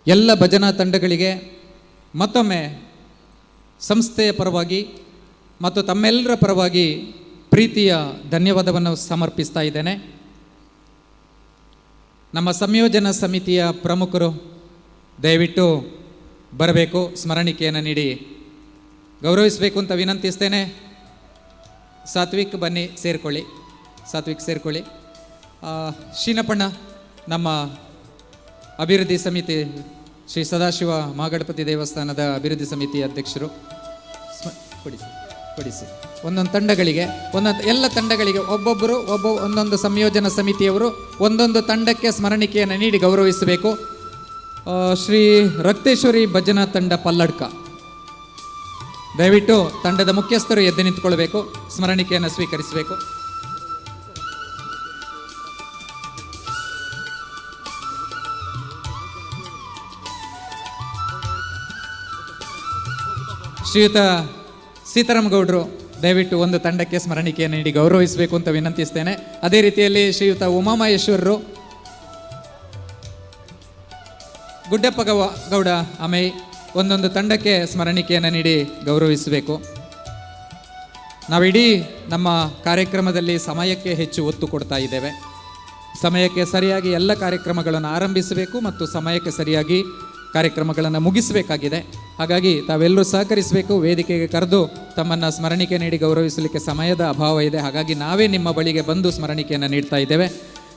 ಎಲ್ಲ ಭಜನಾ ತಂಡಗಳಿಗೆ ಮತ್ತೊಮ್ಮೆ ಸಂಸ್ಥೆಯ ಪರವಾಗಿ ಮತ್ತು ತಮ್ಮೆಲ್ಲರ ಪರವಾಗಿ ಪ್ರೀತಿಯ ಧನ್ಯವಾದವನ್ನು ಸಮರ್ಪಿಸ್ತಾ ಇದ್ದೇನೆ. ನಮ್ಮ ಸಂಯೋಜನಾ ಸಮಿತಿಯ ಪ್ರಮುಖರು ದಯವಿಟ್ಟು ಬರಬೇಕು, ಸ್ಮರಣಿಕೆಯನ್ನು ನೀಡಿ ಗೌರವಿಸಬೇಕು ಅಂತ ವಿನಂತಿಸ್ತೇನೆ. ಸಾತ್ವಿಕ್ ಬನ್ನಿ, ಸೇರಿಕೊಳ್ಳಿ, ಸಾತ್ವಿಕ್ ಸೇರಿಕೊಳ್ಳಿ. ಶೀನಪ್ಪಣ್ಣ ನಮ್ಮ ಅಭಿವೃದ್ಧಿ ಸಮಿತಿ ಶ್ರೀ ಸದಾಶಿವ ಮಹಾಗಣಪತಿ ದೇವಸ್ಥಾನದ ಅಭಿವೃದ್ಧಿ ಸಮಿತಿ ಅಧ್ಯಕ್ಷರು, ಕೊಡಿಸಿ ಒಂದೊಂದು ತಂಡಗಳಿಗೆ ಎಲ್ಲ ತಂಡಗಳಿಗೆ ಒಬ್ಬೊಬ್ಬರು ಒಂದೊಂದು ಸಂಯೋಜನಾ ಸಮಿತಿಯವರು ಒಂದೊಂದು ತಂಡಕ್ಕೆ ಸ್ಮರಣಿಕೆಯನ್ನು ನೀಡಿ ಗೌರವಿಸಬೇಕು. ಶ್ರೀ ರಕ್ತೇಶ್ವರಿ ಭಜನಾ ತಂಡ ಪಲ್ಲಡ್ಕ, ದಯವಿಟ್ಟು ತಂಡದ ಮುಖ್ಯಸ್ಥರು ಎದ್ದು ನಿಂತುಕೊಳ್ಬೇಕು, ಸ್ಮರಣಿಕೆಯನ್ನು ಸ್ವೀಕರಿಸಬೇಕು. ಶ್ರೀಯುತ ಸೀತಾರಾಮಗೌಡರು ದಯವಿಟ್ಟು ಒಂದು ತಂಡಕ್ಕೆ ಸ್ಮರಣಿಕೆಯನ್ನು ನೀಡಿ ಗೌರವಿಸಬೇಕು ಅಂತ ವಿನಂತಿಸ್ತೇನೆ. ಅದೇ ರೀತಿಯಲ್ಲಿ ಶ್ರೀಯುತ ಉಮಾಮಹೇಶ್ವರರು, ಗುಡ್ಡಪ್ಪ ಗೌಡ ಅಮೈ ಒಂದೊಂದು ತಂಡಕ್ಕೆ ಸ್ಮರಣಿಕೆಯನ್ನು ನೀಡಿ ಗೌರವಿಸಬೇಕು. ನಾವಿಡೀ ನಮ್ಮ ಕಾರ್ಯಕ್ರಮದಲ್ಲಿ ಸಮಯಕ್ಕೆ ಹೆಚ್ಚು ಒತ್ತು ಕೊಡ್ತಾ ಇದ್ದೇವೆ. ಸಮಯಕ್ಕೆ ಸರಿಯಾಗಿ ಎಲ್ಲ ಕಾರ್ಯಕ್ರಮಗಳನ್ನು ಆರಂಭಿಸಬೇಕು ಮತ್ತು ಸಮಯಕ್ಕೆ ಸರಿಯಾಗಿ ಕಾರ್ಯಕ್ರಮಗಳನ್ನು ಮುಗಿಸಬೇಕಾಗಿದೆ. ಹಾಗಾಗಿ ತಾವೆಲ್ಲರೂ ಸಹಕರಿಸಬೇಕು. ವೇದಿಕೆಗೆ ಕರೆದು ತಮ್ಮನ್ನು ಸ್ಮರಣಿಕೆ ನೀಡಿ ಗೌರವಿಸಲಿಕ್ಕೆ ಸಮಯದ ಅಭಾವ ಇದೆ. ಹಾಗಾಗಿ ನಾವೇ ನಿಮ್ಮ ಬಳಿಗೆ ಬಂದು ಸ್ಮರಣಿಕೆಯನ್ನು ನೀಡ್ತಾ ಇದ್ದೇವೆ.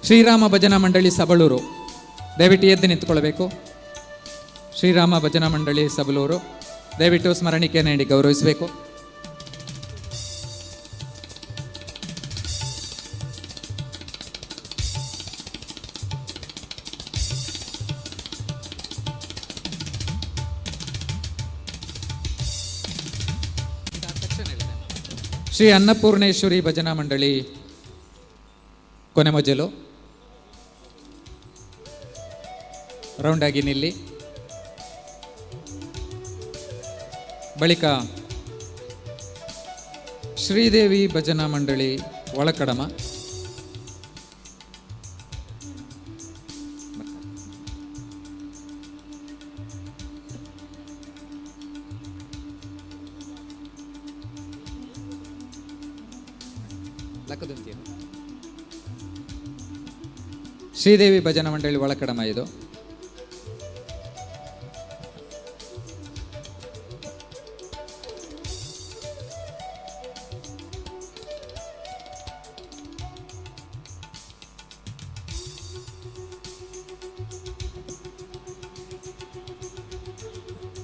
ಶ್ರೀರಾಮ ಭಜನಾ ಮಂಡಳಿ ಸಬಳೂರು ದಯವಿಟ್ಟು ಎದ್ದು ನಿಂತುಕೊಳ್ಬೇಕು. ಶ್ರೀರಾಮ ಭಜನಾ ಮಂಡಳಿ ಸಬಳೂರು ದಯವಿಟ್ಟು ಸ್ಮರಣಿಕೆಯನ್ನು ನೀಡಿ ಗೌರವಿಸಬೇಕು. ಶ್ರೀ ಅನ್ನಪೂರ್ಣೇಶ್ವರಿ ಭಜನಾ ಮಂಡಳಿ ಕೊನೆಮೊಜಲು ರೌಂಡ್ ಆಗಿ ನಿಲ್ಲಿ. ಬಳಿಕ ಶ್ರೀದೇವಿ ಭಜನಾ ಮಂಡಳಿ ಒಳಕಡಮ, ಲಕ್ಕದುಂತಿಯರು. ಶ್ರೀದೇವಿ ಭಜನಾ ಮಂಡಳಿ ಒಳಕಡಮ ಇದು.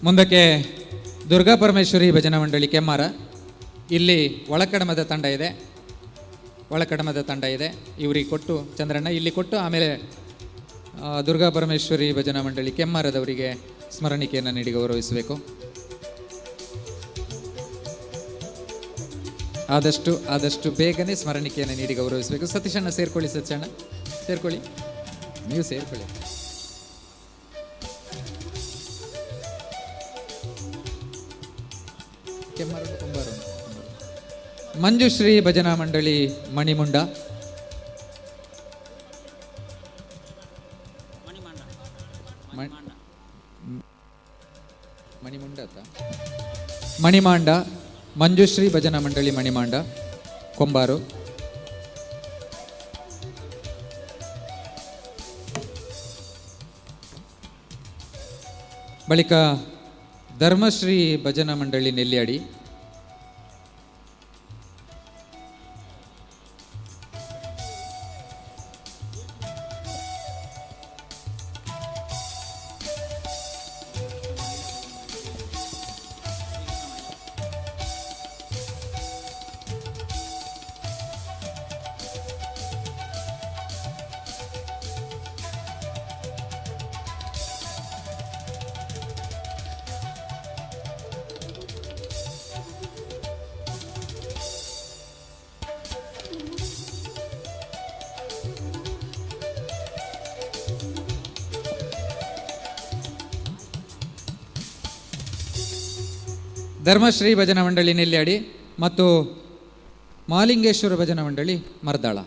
ಮುಂದಕ್ಕೆ ದುರ್ಗಾ ಪರಮೇಶ್ವರಿ ಭಜನಾ ಮಂಡಳಿ ಕೆಮ್ಮಾರ. ಇಲ್ಲಿ ಒಳಕಡಮದ ತಂಡ ಇದೆ, ಒಳಕಡಮದ ತಂಡ ಇದೆ. ಇವರಿಗೆ ಕೊಟ್ಟು ಚಂದ್ರಣ್ಣ ಇಲ್ಲಿ ಕೊಟ್ಟು ಆಮೇಲೆ ದುರ್ಗಾ ಪರಮೇಶ್ವರಿ ಭಜನಾ ಮಂಡಳಿ ಕೆಮ್ಮಾರದವರಿಗೆ ಸ್ಮರಣಿಕೆಯನ್ನು ನೀಡಿ ಗೌರವಿಸಬೇಕು. ಆದಷ್ಟು ಬೇಗನೆ ಸ್ಮರಣಿಕೆಯನ್ನು ನೀಡಿ ಗೌರವಿಸಬೇಕು. ಸತೀಶಣ್ಣ ಸೇರ್ಕೊಳ್ಳಿ, ಸತ್ಯಣ್ಣ ಸೇರ್ಕೊಳ್ಳಿ, ನೀವು ಸೇರ್ಕೊಳ್ಳಿ. ಮಂಜುಶ್ರೀ ಭಜನಾ ಮಂಡಳಿ ಮಣಿಮುಂಡ. ಮಣಿಮಾಂಡ ಮಂಜುಶ್ರೀ ಭಜನಾ ಮಂಡಳಿ ಮಣಿಮಾಂಡ ಕೊಂಬಾರು. ಬಳಿಕ ಧರ್ಮಶ್ರೀ ಭಜನಾ ಮಂಡಳಿ ನೆಲ್ಯಾಡಿ. ಧರ್ಮಶ್ರೀ ಭಜನಾ ಮಂಡಳಿ ನೆಲ್ಯಾಡಿ ಮತ್ತು ಮಹಾಲಿಂಗೇಶ್ವರ ಭಜನಾ ಮಂಡಳಿ ಮರ್ದಾಳ.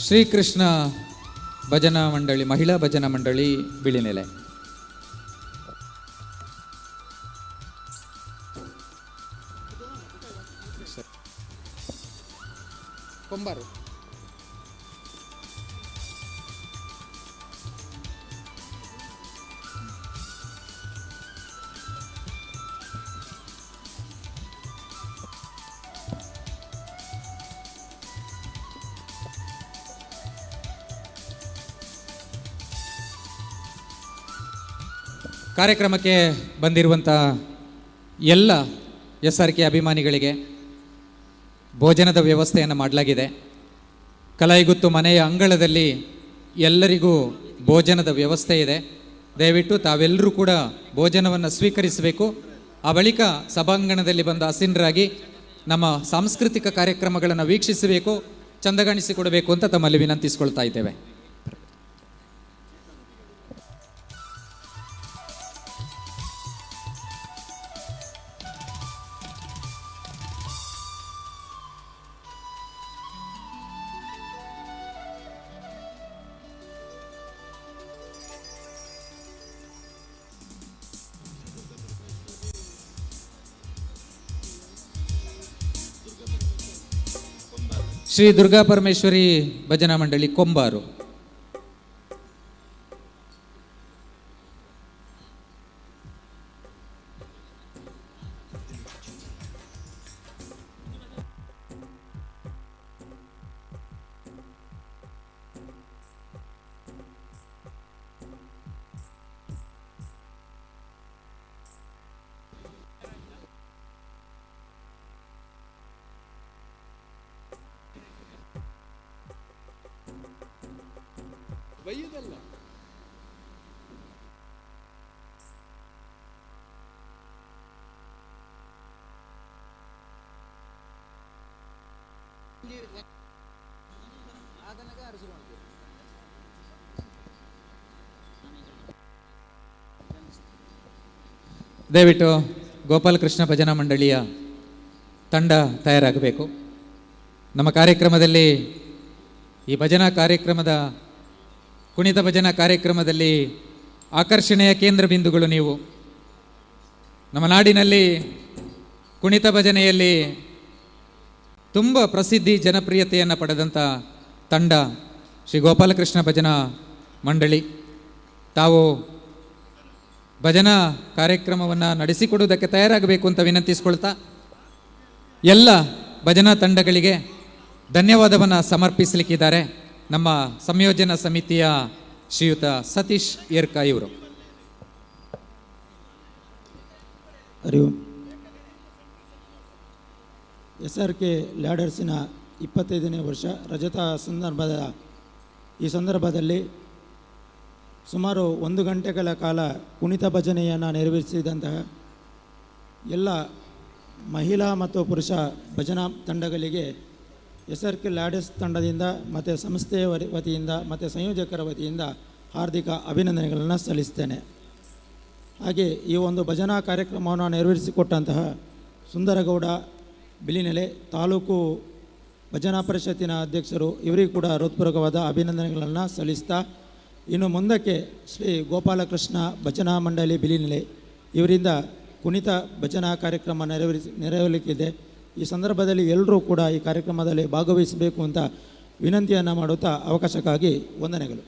ಶ್ರೀಕೃಷ್ಣ ಭಜನಾ ಮಂಡಳಿ ಮಹಿಳಾ ಭಜನಾ ಮಂಡಳಿ ಬಿಳಿನೆಲೆ. ಕೊಂಬಾರು. ಕಾರ್ಯಕ್ರಮಕ್ಕೆ ಬಂದಿರುವಂಥ ಎಲ್ಲ SRK ಅಭಿಮಾನಿಗಳಿಗೆ ಭೋಜನದ ವ್ಯವಸ್ಥೆಯನ್ನು ಮಾಡಲಾಗಿದೆ. ಕಲಾಯಿಗುತ್ತು ಮನೆಯ ಅಂಗಳದಲ್ಲಿ ಎಲ್ಲರಿಗೂ ಭೋಜನದ ವ್ಯವಸ್ಥೆ ಇದೆ. ದಯವಿಟ್ಟು ತಾವೆಲ್ಲರೂ ಕೂಡ ಭೋಜನವನ್ನು ಸ್ವೀಕರಿಸಬೇಕು. ಆ ಬಳಿಕ ಸಭಾಂಗಣದಲ್ಲಿ ಬಂದು ಆಸೀನರಾಗಿ ನಮ್ಮ ಸಾಂಸ್ಕೃತಿಕ ಕಾರ್ಯಕ್ರಮಗಳನ್ನು ವೀಕ್ಷಿಸಬೇಕು, ಚಂದಗಾಣಿಸಿಕೊಡಬೇಕು ಅಂತ ತಮ್ಮಲ್ಲಿ ವಿನಂತಿಸಿಕೊಳ್ತಾ ಇದ್ದೇವೆ. ಶ್ರೀ ದುರ್ಗಾ ಪರಮೇಶ್ವರಿ ಭಜನಾ ಮಂಡಳಿ ಕೊಂಬಾರು. ಬೈಯುದಲ್ಲ. ದಯವಿಟ್ಟು ಗೋಪಾಲಕೃಷ್ಣ ಭಜನಾ ಮಂಡಳಿಯ ತಂಡ ತಯಾರಾಗಬೇಕು. ನಮ್ಮ ಕಾರ್ಯಕ್ರಮದಲ್ಲಿ ಈ ಭಜನಾ ಕಾರ್ಯಕ್ರಮದ ಕುಣಿತ ಭಜನಾ ಕಾರ್ಯಕ್ರಮದಲ್ಲಿ ಆಕರ್ಷಣೆಯ ಕೇಂದ್ರ ಬಿಂದುಗಳು ನೀವು. ನಮ್ಮ ನಾಡಿನಲ್ಲಿ ಕುಣಿತ ಭಜನೆಯಲ್ಲಿ ತುಂಬ ಪ್ರಸಿದ್ಧಿ ಜನಪ್ರಿಯತೆಯನ್ನು ಪಡೆದಂಥ ತಂಡ ಶ್ರೀ ಗೋಪಾಲಕೃಷ್ಣ ಭಜನಾ ಮಂಡಳಿ. ತಾವು ಭಜನಾ ಕಾರ್ಯಕ್ರಮವನ್ನು ನಡೆಸಿಕೊಡುವುದಕ್ಕೆ ತಯಾರಾಗಬೇಕು ಅಂತ ವಿನಂತಿಸಿಕೊಳ್ತಾ ಎಲ್ಲ ಭಜನಾ ತಂಡಗಳಿಗೆ ಧನ್ಯವಾದವನ್ನು ಸಮರ್ಪಿಸಲಿಕ್ಕಿದ್ದಾರೆ ನಮ್ಮ ಸಂಯೋಜನಾ ಸಮಿತಿಯ ಶ್ರೀಯುತ ಸತೀಶ್ ಏರ್ಕಾ ಇವರು. ಹರಿವು SRK ಲ್ಯಾಡರ್ಸಿನ 25ನೇ ವರ್ಷ ರಜತ ಈ ಸಂದರ್ಭದಲ್ಲಿ ಸುಮಾರು 1 ಗಂಟೆಗಳ ಕಾಲ ಕುಣಿತ ಭಜನೆಯನ್ನು ನೆರವೇರಿಸಿದಂತಹ ಎಲ್ಲ ಮಹಿಳಾ ಮತ್ತು ಪುರುಷ ಭಜನಾ ತಂಡಗಳಿಗೆ SRK ಲ್ಯಾಡರ್ಸ್ ತಂಡದಿಂದ ಮತ್ತು ಸಂಸ್ಥೆಯ ವತಿಯಿಂದ ಮತ್ತು ಸಂಯೋಜಕರ ವತಿಯಿಂದ ಹಾರ್ದಿಕ ಅಭಿನಂದನೆಗಳನ್ನು ಸಲ್ಲಿಸ್ತೇನೆ. ಹಾಗೆ ಈ ಒಂದು ಭಜನಾ ಕಾರ್ಯಕ್ರಮವನ್ನು ನೆರವೇರಿಸಿಕೊಟ್ಟಂತಹ ಸುಂದರಗೌಡ ಬಿಲಿನೆಲೆ ತಾಲೂಕು ಭಜನಾ ಪರಿಷತ್ತಿನ ಅಧ್ಯಕ್ಷರು, ಇವರಿಗೂ ಕೂಡ ಹೃತ್ಪೂರ್ವಕವಾದ ಅಭಿನಂದನೆಗಳನ್ನು ಸಲ್ಲಿಸ್ತಾ, ಇನ್ನು ಮುಂದಕ್ಕೆ ಶ್ರೀ ಗೋಪಾಲಕೃಷ್ಣ ಭಜನಾ ಮಂಡಳಿ ಬಿಲಿನೆಲೆ ಇವರಿಂದ ಕುಣಿತ ಭಜನಾ ಕಾರ್ಯಕ್ರಮ ನೆರವೇರಲಿಕ್ಕಿದೆ. ಈ ಸಂದರ್ಭದಲ್ಲಿ ಎಲ್ಲರೂ ಕೂಡ ಈ ಕಾರ್ಯಕ್ರಮದಲ್ಲಿ ಭಾಗವಹಿಸಬೇಕು ಅಂತ ವಿನಂತಿಯನ್ನು ಮಾಡುತ್ತಾ ಅವಕಾಶಕ್ಕಾಗಿ ವಂದನೆಗಳು.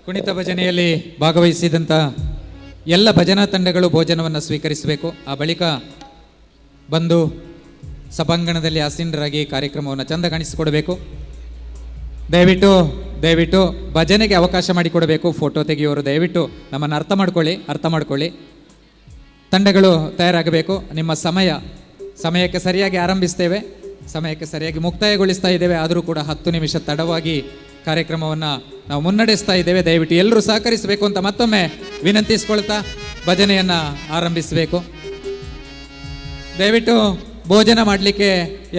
ಕುಣಿತ ಭಜನೆಯಲ್ಲಿ ಭಾಗವಹಿಸಿದಂಥ ಎಲ್ಲ ಭಜನಾ ತಂಡಗಳು ಭೋಜನವನ್ನು ಸ್ವೀಕರಿಸಬೇಕು. ಆ ಬಳಿಕ ಬಂದು ಸಭಾಂಗಣದಲ್ಲಿ ಆಸೀನರಾಗಿ ಕಾರ್ಯಕ್ರಮವನ್ನು ಚಂದ ಕಾಣಿಸಿಕೊಡಬೇಕು. ದಯವಿಟ್ಟು ಭಜನೆಗೆ ಅವಕಾಶ ಮಾಡಿಕೊಡಬೇಕು. ಫೋಟೋ ತೆಗೆಯೋರು ದಯವಿಟ್ಟು ನಮ್ಮನ್ನು ಅರ್ಥ ಮಾಡ್ಕೊಳ್ಳಿ. ತಂಡಗಳು ತಯಾರಾಗಬೇಕು. ನಿಮ್ಮ ಸಮಯಕ್ಕೆ ಸರಿಯಾಗಿ ಆರಂಭಿಸ್ತೇವೆ, ಸಮಯಕ್ಕೆ ಸರಿಯಾಗಿ ಮುಕ್ತಾಯಗೊಳಿಸ್ತಾ ಇದ್ದೇವೆ. ಆದರೂ ಕೂಡ 10 ನಿಮಿಷ ತಡವಾಗಿ ಕಾರ್ಯಕ್ರಮವನ್ನು ನಾವು ಮುನ್ನಡೆಸ್ತಾ ಇದ್ದೇವೆ. ದಯವಿಟ್ಟು ಎಲ್ಲರೂ ಸಹಕರಿಸಬೇಕು ಅಂತ ಮತ್ತೊಮ್ಮೆ ವಿನಂತಿಸ್ಕೊಳ್ತಾ ಭಜನೆಯನ್ನು ಆರಂಭಿಸಬೇಕು. ದಯವಿಟ್ಟು ಭೋಜನ ಮಾಡಲಿಕ್ಕೆ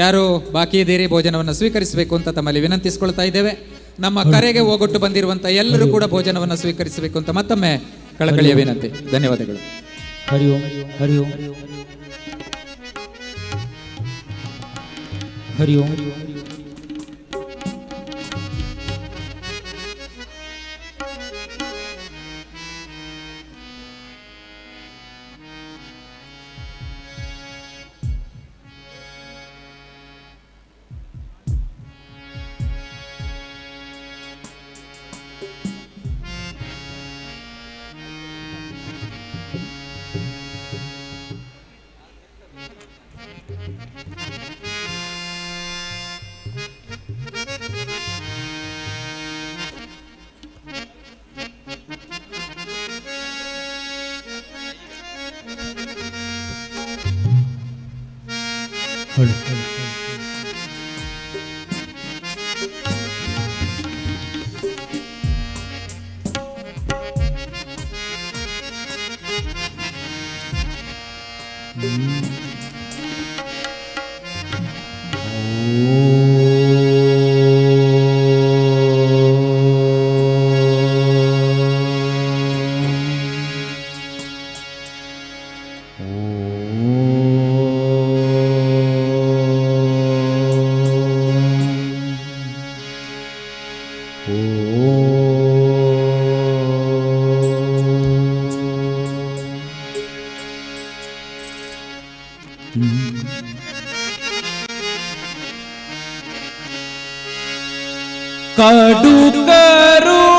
ಯಾರು ಬಾಕಿ ಇದ್ದೀರಿ, ಭೋಜನವನ್ನು ಸ್ವೀಕರಿಸಬೇಕು ಅಂತ ತಮ್ಮಲ್ಲಿ ವಿನಂತಿಸ್ಕೊಳ್ತಾ ಇದ್ದೇವೆ. ನಮ್ಮ ಕರೆಗೆ ಹೋಗೊಟ್ಟು ಬಂದಿರುವಂಥ ಎಲ್ಲರೂ ಕೂಡ ಭೋಜನವನ್ನು ಸ್ವೀಕರಿಸಬೇಕು ಅಂತ ಮತ್ತೊಮ್ಮೆ ಕಳಕಳಿಯ ವಿನಂತಿ. ಧನ್ಯವಾದಗಳು. ಹರಿ ಓಂ ಹರಿ ಓಂ ಹರಿ ಓಂ. ಕಡು ಕರುಣಿನಿಂದರಿತು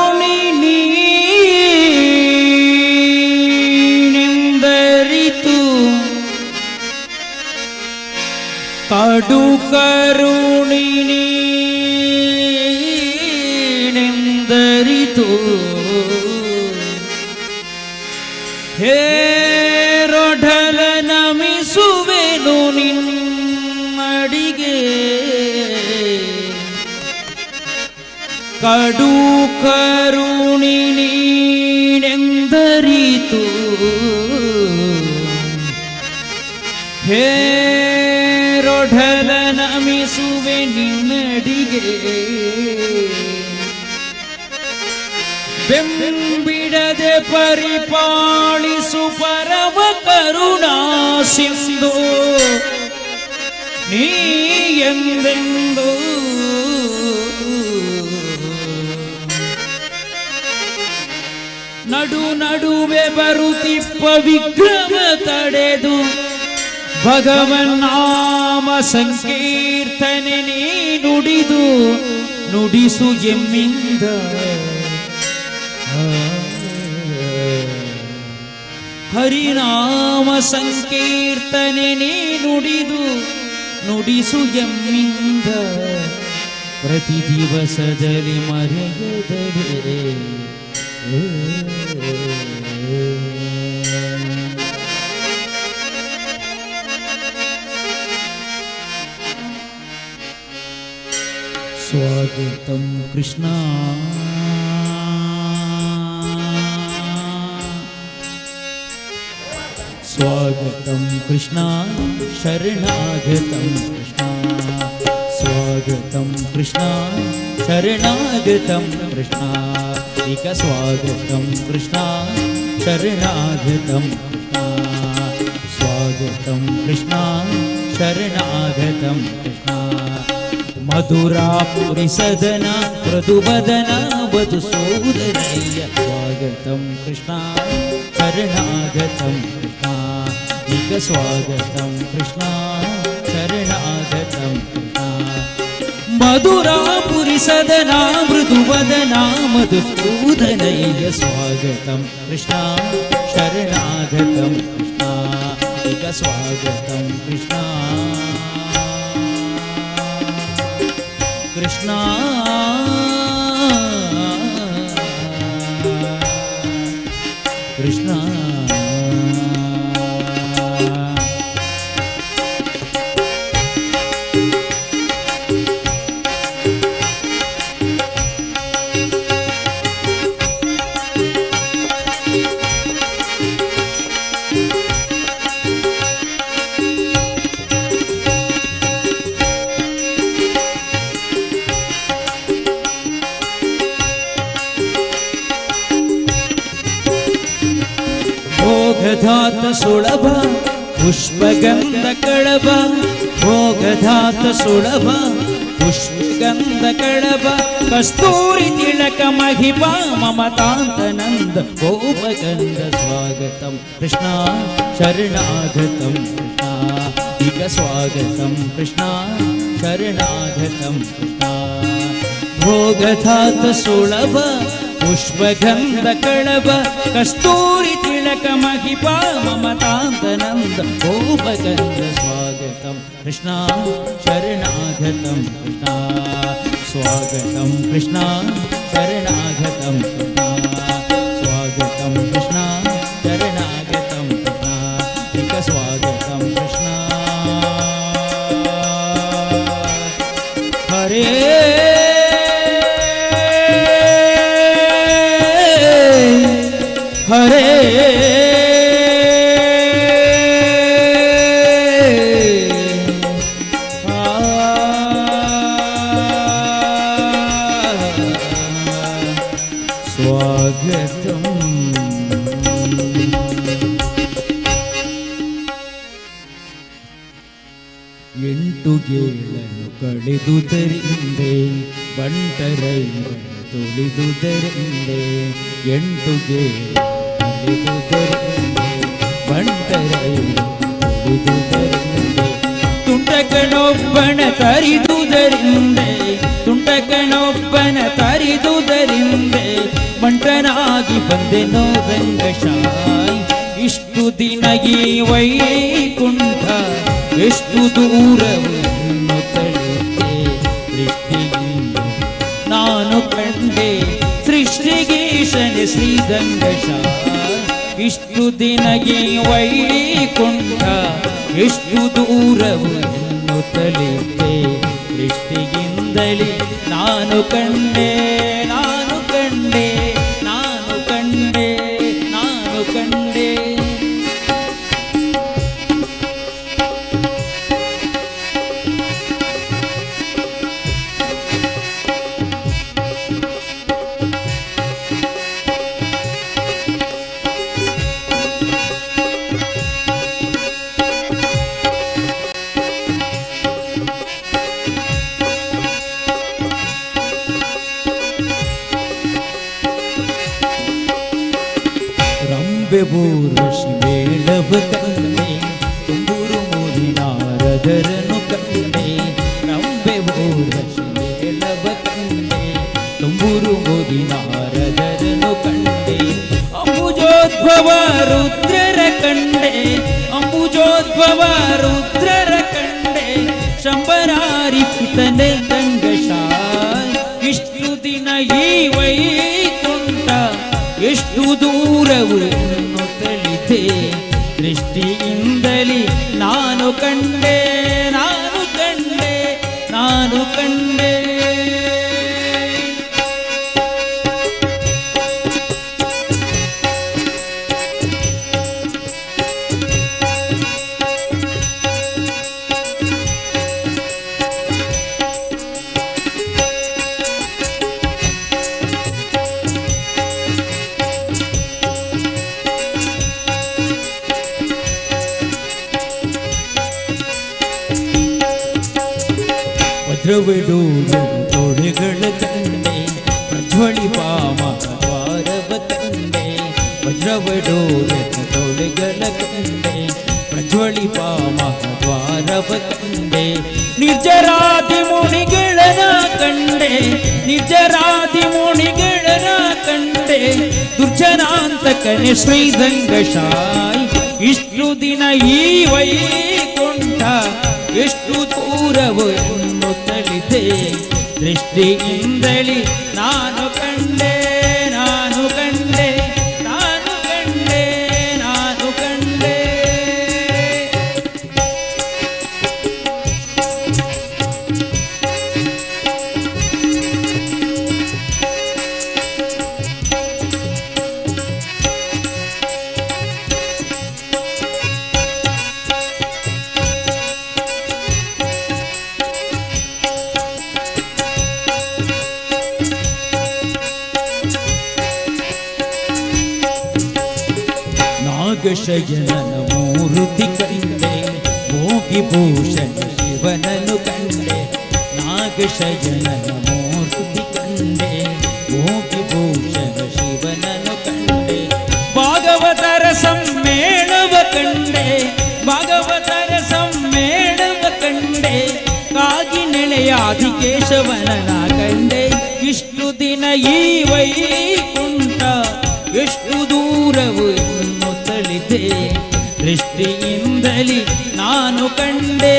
ಕಡು ಕರುಣಿನಿ ಕಡು ಕರುಣಿ ನೀನೆಂದರಿತು ಹೇರೊಢಲ ನಮಿಸುವೆ ನಿನ್ನಡಿಗೆ ಬೆಂಬಿಡದೆ ಪರಿಪಾಲಿಸು ಪರಮ ಕರುಣಾ ಸಿಂಧು ನೀ ಎಂದೆಂದು ನಡು ನಡುವೆ ಬರುತ್ತಿಪ್ಪ ವಿಗ್ರಹ ತಡೆದು ಭಗವನ್ನಾಮ ಸಂಕೀರ್ತನೆ ನೀ ನುಡಿದು ನುಡಿಸು ಎಮ್ಮಿಂದ ಹರಿನಾಮ ಸಂಕೀರ್ತನೆ ನೀ ನುಡಿದು ನುಡಿಸು ಎಮ್ಮಿಂದ ಪ್ರತಿ ದಿವಸದಲ್ಲಿ ಮರೆಯದರೆ ಸ್ವಾಗತಂ ಕೃಷ್ಣ ಸ್ವಾಗತಂ ಕೃಷ್ಣ ಶರಣಾಗತಂ ಕೃಷ್ಣ ಸ್ವಾಗತಂ ಕೃಷ್ಣ ಶರಣಾಗತಂ ಕೃಷ್ಣ ಈಗ ಸ್ವಾಗತಂ ಕೃಷ್ಣ ಶರಣಾಗತಂ ಕೃಷ್ಣ ಸ್ವಾಗತಂ ಕೃಷ್ಣ ಶರಣಾಗತಂ ಕೃಷ್ಣ ಮಧುರಾಪುರಿ ಸದನ ಮೃದುವದನ ವಧುಸೂದನಯ್ಯ ಸ್ವಾಗತಂ ಕೃಷ್ಣ ಶರಣಾಗತಂ ಕೃಷ್ಣ ಈಗ ಸ್ವಾಗತಂ ಕೃಷ್ಣ ಶರಣಾಗತಂ ಕೃಷ್ಣ ಮಧುರಾಪುರಿ ಸದನ ಮೃದುವದನ ಮಧುಸೂದನಯ್ಯ ಸ್ವಾಗತಂ ಕೃಷ್ಣ ಶರಣಾಗತಂ ಕೃಷ್ಣ ಈಗ ಸ್ವಾಗತಂ ಕೃಷ್ಣ ಕೃಷ್ಣ ಕೃಷ್ಣ ಭೋಗಧಾತ ಸುಳಭ ಪುಷ್ಪಗಂಧ ಕಳಭ ಭೋಗಧಾತ ಸುಳಭ ಪುಷ್ಪಗಂಧ ಕಳಭ ಕಸ್ತೂರಿ ತಿಲಕ ಮಹಿಮಾ ಮಮತಾಂತನಂದ ಗೋಪಗಂಧ ಸ್ವಾಗತಂ ಕೃಷ್ಣ ಶರಣಾಗತಂ ಕೃಷ್ಣ ಈಗ ಸ್ವಾಗತಂ ಕೃಷ್ಣ ಶರಣಾಗತಂ ಕೃಷ್ಣ ಭೋಗಧಾತ ಸುಳಭ ಪುಷ್ಪಗಂಧ ಕಳಭ ಕಸ್ತೂರಿ ತಿಲಕ ಮಹಿಪಾ ಮಮತಾಂತನಂದ ಗೋಪಗಂಧ ಸ್ವಾಗತಂ ಕೃಷ್ಣ ಶರಣಾಗತಂ ಕೃಷ್ಣ ಸ್ವಾಗತಂ ಕೃಷ್ಣ ಶರಣಾಗತಂ ಕೃಷ್ಣ ಸ್ವಾಗತಂ ಕೃಷ್ಣ ಶರಣಾಗತಂ ಕೃಷ್ಣ ಈಗ ಸ್ವಾಗತಂ ಕೃಷ್ಣ ಹರೇ ಹರೇ ಸ್ವಾಗತಂ ಎಂಟು ಗೇಳನ್ನು ಕಳೆದುದರಿಂದೆ ಬಂಟರೈಗಳು ತುಳಿದುದರಿಂದೆ ಎಂಟು ಗೇಳು ಕಳೆದುದರಿಂದೆ ಬಂಟರೈಗಳು ತುಳಿದುದರಿಂದೆ ತುಂಟಕನೊಬ್ಬನ ತರಿದುದರಿಂದೆ ತುಂಟಕನೊಬ್ಬನ ತರಿದುದರಿಂದೆ ಬಂಟನಾಗಿ ಬಂದೆನೋ ರಂಗಶಾಯಿ ಇಷ್ಟು ದಿನ ಈ ವೈಕುಂಠ ಎಷ್ಟು ದೂರವನ್ನು ತಳುತ್ತೆ ದೃಷ್ಟಿಯಿಂದ ನಾನು ಕಂಡೆ ಸೃಷ್ಟಿಗೀಶನ ಶ್ರೀಗಂಗಶ ಇಷ್ಟು ದಿನಗೆ ವೈಕುಂಠ ಎಷ್ಟು ದೂರವನ್ನು ತಲಿತೆ ದೃಷ್ಟಿಯಿಂದಲೇ ನಾನು ಕಂಡೆ ನಾನು ಕಂಡೆ ನಾನು ಕಂಡೆ ನಾನು ಕಂಡೆ. ಊರ್ವಶಿ ಮೇಳವ ಕಂಡೆ ತುಂಬೂರು ಮೋದಿ ನಾರದರನು ಕಂಡೆ. ರಂಬೆ ಊರ್ವಶಿ ಮೇಳವ ಕಂಡೆ ತುಂಬೂರು ಮೋದಿ ನಾರದರನು ಕಂಡೆ. ಅಂಬುಜೋದ್ಭವ ರುದ್ರರ ಕಂಡೆ ಅಂಬುಜೋದ್ಭವ ರುದ್ರರ ಕಂಡೆ. ಶಂಬರಾರಿ ಪಿತನೆ ದಂಗಶಾಯ್ ಇಷ್ಟು ದಿನ ಈ ವೈಕುಂಠ ಎಷ್ಟು ದೂರವು ತಳಿತೆ. ದೃಷ್ಟಿಯಿಂದಲೇ ನಾನು ಕಂಡೆ ನಾನು ಕಂಡೆ ನಾನು ಕಂಡೆ. ವಜ್ರವಿಡೂರ ತೊಡೆಗಳ ಕಂಡೆ ಪ್ರಜ್ವಳಿಪ ಮಹಾದ್ವಾರವ ಕಂಡೆ. ವಜ್ರವಿಡೂರ ತೊಡೆಗಳ ಕಂಡೆ ಪ್ರಜ್ವಳಿಪ ಮಹಾದ್ವಾರವ ಕಂಡೆ. ನಿರ್ಜರಾದಿ ಮುನಿಗಳನ ಕಂಡೆ ನಿರ್ಜರಾದಿ ಮುನಿಗಳನ ಕಂಡೆ. ದುರ್ಜನಾಂತಕನೆ ಶ್ರೀದಂಗಶಾಯ್ ಇಷ್ಟು ದಿನ ಈ ವೈಕುಂಠ ಎಷ್ಟು ದೂರವು ತಳಿತೆ. ದೃಷ್ಟಿಯಿಂದಲೇ ನಾನು ಕಂಡೆ ನಾನು ಕಂಡೆ ನಾನು ಕಂಡೆ ನಾನು ಕಂಡೆ. ನಾಗಶಯನನ ಮೂರುತಿ ಕಂಡೆ ಭೋಗಿ ಭೂಷಣ ಶಿವನನು ಕಂಡೆ. ನಾಗಶಯನನ ಮೂರುತಿ ಕಂಡೆ ಭೋಗಿ ಭೂಷಣ ಶಿವನನು ಕಂಡೆ. ಭಾಗವತರ ಸಮ್ಮೇಳವ ಕಂಡೆ ಭಾಗವತರ ಸಮ್ಮೇಳವ ಕಂಡೆ. ಕಾಗಿ ನೆಲೆಯಾದಿ ಕೇಶವನನ ಕಂಡೆ. ಇಷ್ಟು ದಿನ ಈ ವೈಕುಂಠ ಎಷ್ಟು ದೂರವು ತಳಿತೆ. ದೃಷ್ಟಿಯಿಂದಲೇ ನಾನು ಕಂಡೆ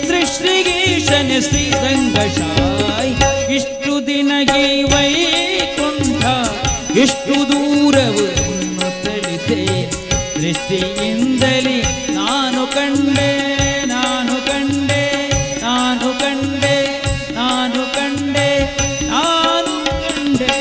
ಸೃಷ್ಟಿಗೀಶನ ಶ್ರೀದಂಗಶಾಯ್ ಇಷ್ಟು ದಿನ ಈ ವೈಕುಂಠ ಎಷ್ಟು ದೂರವು ತಳಿತೆ. ದೃಷ್ಟಿಯಿಂದಲೇ ನಾನು ಕಂಡೆ ನಾನು ಕಂಡೆ ನಾನು ಕಂಡೆ ನಾನು ಕಂಡೆ ನಾನು ಕಂಡೆ.